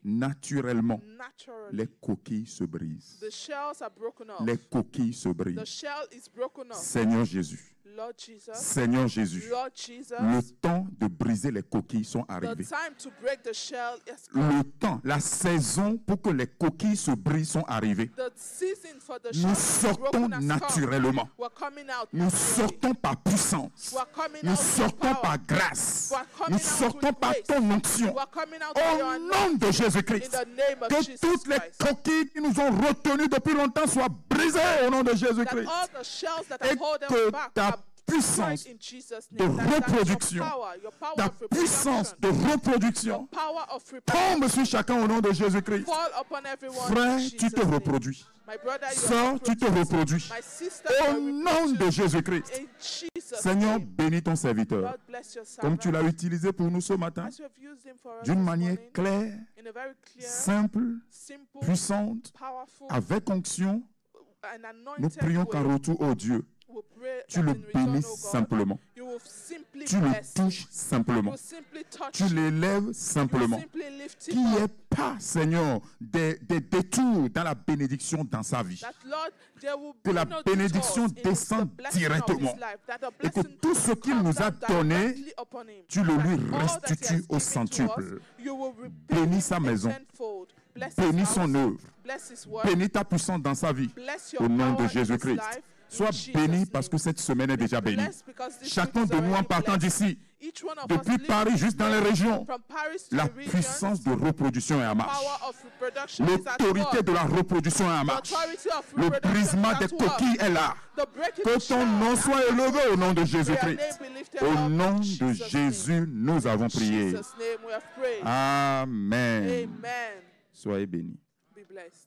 S3: Naturellement,
S4: naturally,
S3: les coquilles se brisent.
S4: the shells are broken off.
S3: Les coquilles se
S4: The
S3: brisent.
S4: shell is broken off.
S3: Seigneur Jésus,
S4: Lord Jesus,
S3: Seigneur Jésus,
S4: Lord Jesus,
S3: le temps de briser les coquilles sont
S4: the
S3: arrivés.
S4: time to break the shell is come.
S3: Le temps, la saison pour que les coquilles se brisent sont arrivées.
S4: The season for the
S3: Nous
S4: shell to be
S3: sortons
S4: broken has come.
S3: naturellement.
S4: We're coming out
S3: Nous
S4: naturally.
S3: sortons par puissance.
S4: We're coming
S3: Nous
S4: out with
S3: sortons
S4: power.
S3: par grâce.
S4: We're coming
S3: Nous
S4: out
S3: sortons
S4: with
S3: par
S4: grace.
S3: ton onction.
S4: We're coming out with your
S3: Au
S4: anointing.
S3: nom de
S4: In
S3: Jésus-Christ.
S4: the name of
S3: Que
S4: Jesus
S3: toutes les
S4: Christ.
S3: coquilles qui nous ont retenus depuis longtemps soient brisées au nom de
S4: That
S3: Jésus-Christ.
S4: all the shells that
S3: Et
S4: have held
S3: que
S4: them back
S3: ta
S4: are
S3: puissance
S4: destroyed in Jesus'
S3: de
S4: name. That
S3: reproduction,
S4: your power
S3: ta
S4: of
S3: puissance
S4: reproduction,
S3: de reproduction
S4: power of
S3: tombe sur chacun au nom de Jésus-Christ.
S4: fall upon everyone
S3: Frère,
S4: in
S3: tu
S4: Jesus'
S3: te
S4: name.
S3: reproduis.
S4: My brother, you
S3: Sœur,
S4: are
S3: tu te
S4: reproducing.
S3: reproduis.
S4: My sister,
S3: Au
S4: you are
S3: nom de
S4: reproducing.
S3: Jésus-Christ.
S4: In Jesus'
S3: Seigneur,
S4: name.
S3: bénis ton serviteur.
S4: Lord bless your
S3: Comme tu
S4: servant.
S3: l'as utilisé pour nous ce matin,
S4: As you have used him for us
S3: d'une
S4: this
S3: manière
S4: morning,
S3: claire,
S4: in a very clear,
S3: simple,
S4: simple,
S3: puissante,
S4: powerful,
S3: avec onction,
S4: and
S3: nous
S4: anointed
S3: prions qu'en
S4: way,
S3: retour, oh Dieu,
S4: we pray
S3: tu
S4: that
S3: le
S4: in return,
S3: bénisses
S4: oh God,
S3: simplement.
S4: you will simply
S3: Tu le
S4: bless him.
S3: touches
S4: You
S3: simplement.
S4: will simply touch
S3: Tu
S4: him.
S3: l'élèves
S4: You will
S3: simplement.
S4: simply lift
S3: Qu'il
S4: him
S3: n'y ait
S4: up.
S3: pas, Seigneur, des détours dans la bénédiction dans sa vie.
S4: That, Lord, there will
S3: Que
S4: be
S3: la
S4: no
S3: bénédiction
S4: detours in
S3: descende
S4: the blessing
S3: directement.
S4: of his life, that the
S3: Et que
S4: blessing
S3: tout ce qu'il
S4: comes
S3: nous a
S4: down
S3: donné,
S4: directly upon him.
S3: tu le
S4: That
S3: lui
S4: all that he has
S3: restitues
S4: given
S3: au
S4: to us,
S3: centuple.
S4: you will repay
S3: Bénis
S4: him
S3: sa maison.
S4: tenfold. Bless
S3: Bénis
S4: his
S3: son
S4: house.
S3: œuvre.
S4: Bless his work.
S3: Bénis ta puissance dans sa vie.
S4: Bless your
S3: Au nom
S4: power
S3: de
S4: in his
S3: Jésus-Christ.
S4: life.
S3: Sois
S4: In Jesus'
S3: béni
S4: name.
S3: parce que cette semaine est déjà bénie.
S4: Bless because this
S3: Chacun
S4: week is
S3: de nous en
S4: already
S3: partant
S4: blessed.
S3: d'ici,
S4: Each one of us
S3: depuis
S4: living
S3: Paris jusque dans les régions,
S4: from Paris to
S3: la
S4: the regions,
S3: puissance de reproduction est en marche.
S4: power of reproduction is at
S3: L'autorité
S4: work.
S3: de la reproduction est en
S4: The
S3: marche.
S4: authority of
S3: Le
S4: reproduction
S3: brisement
S4: is
S3: des
S4: at work.
S3: coquilles est là.
S4: The breaking
S3: Que
S4: of
S3: ton
S4: shells
S3: nom
S4: is
S3: soit
S4: at work.
S3: élevé au nom de
S4: May your
S3: Jésus-Christ.
S4: name be lifted
S3: Au
S4: up.
S3: nom
S4: In
S3: de
S4: Jesus' name.
S3: Jésus, nous avons
S4: In
S3: prié.
S4: Jesus' name we have prayed.
S3: Amen.
S4: Amen.
S3: Soyez bénis.
S4: Be blessed.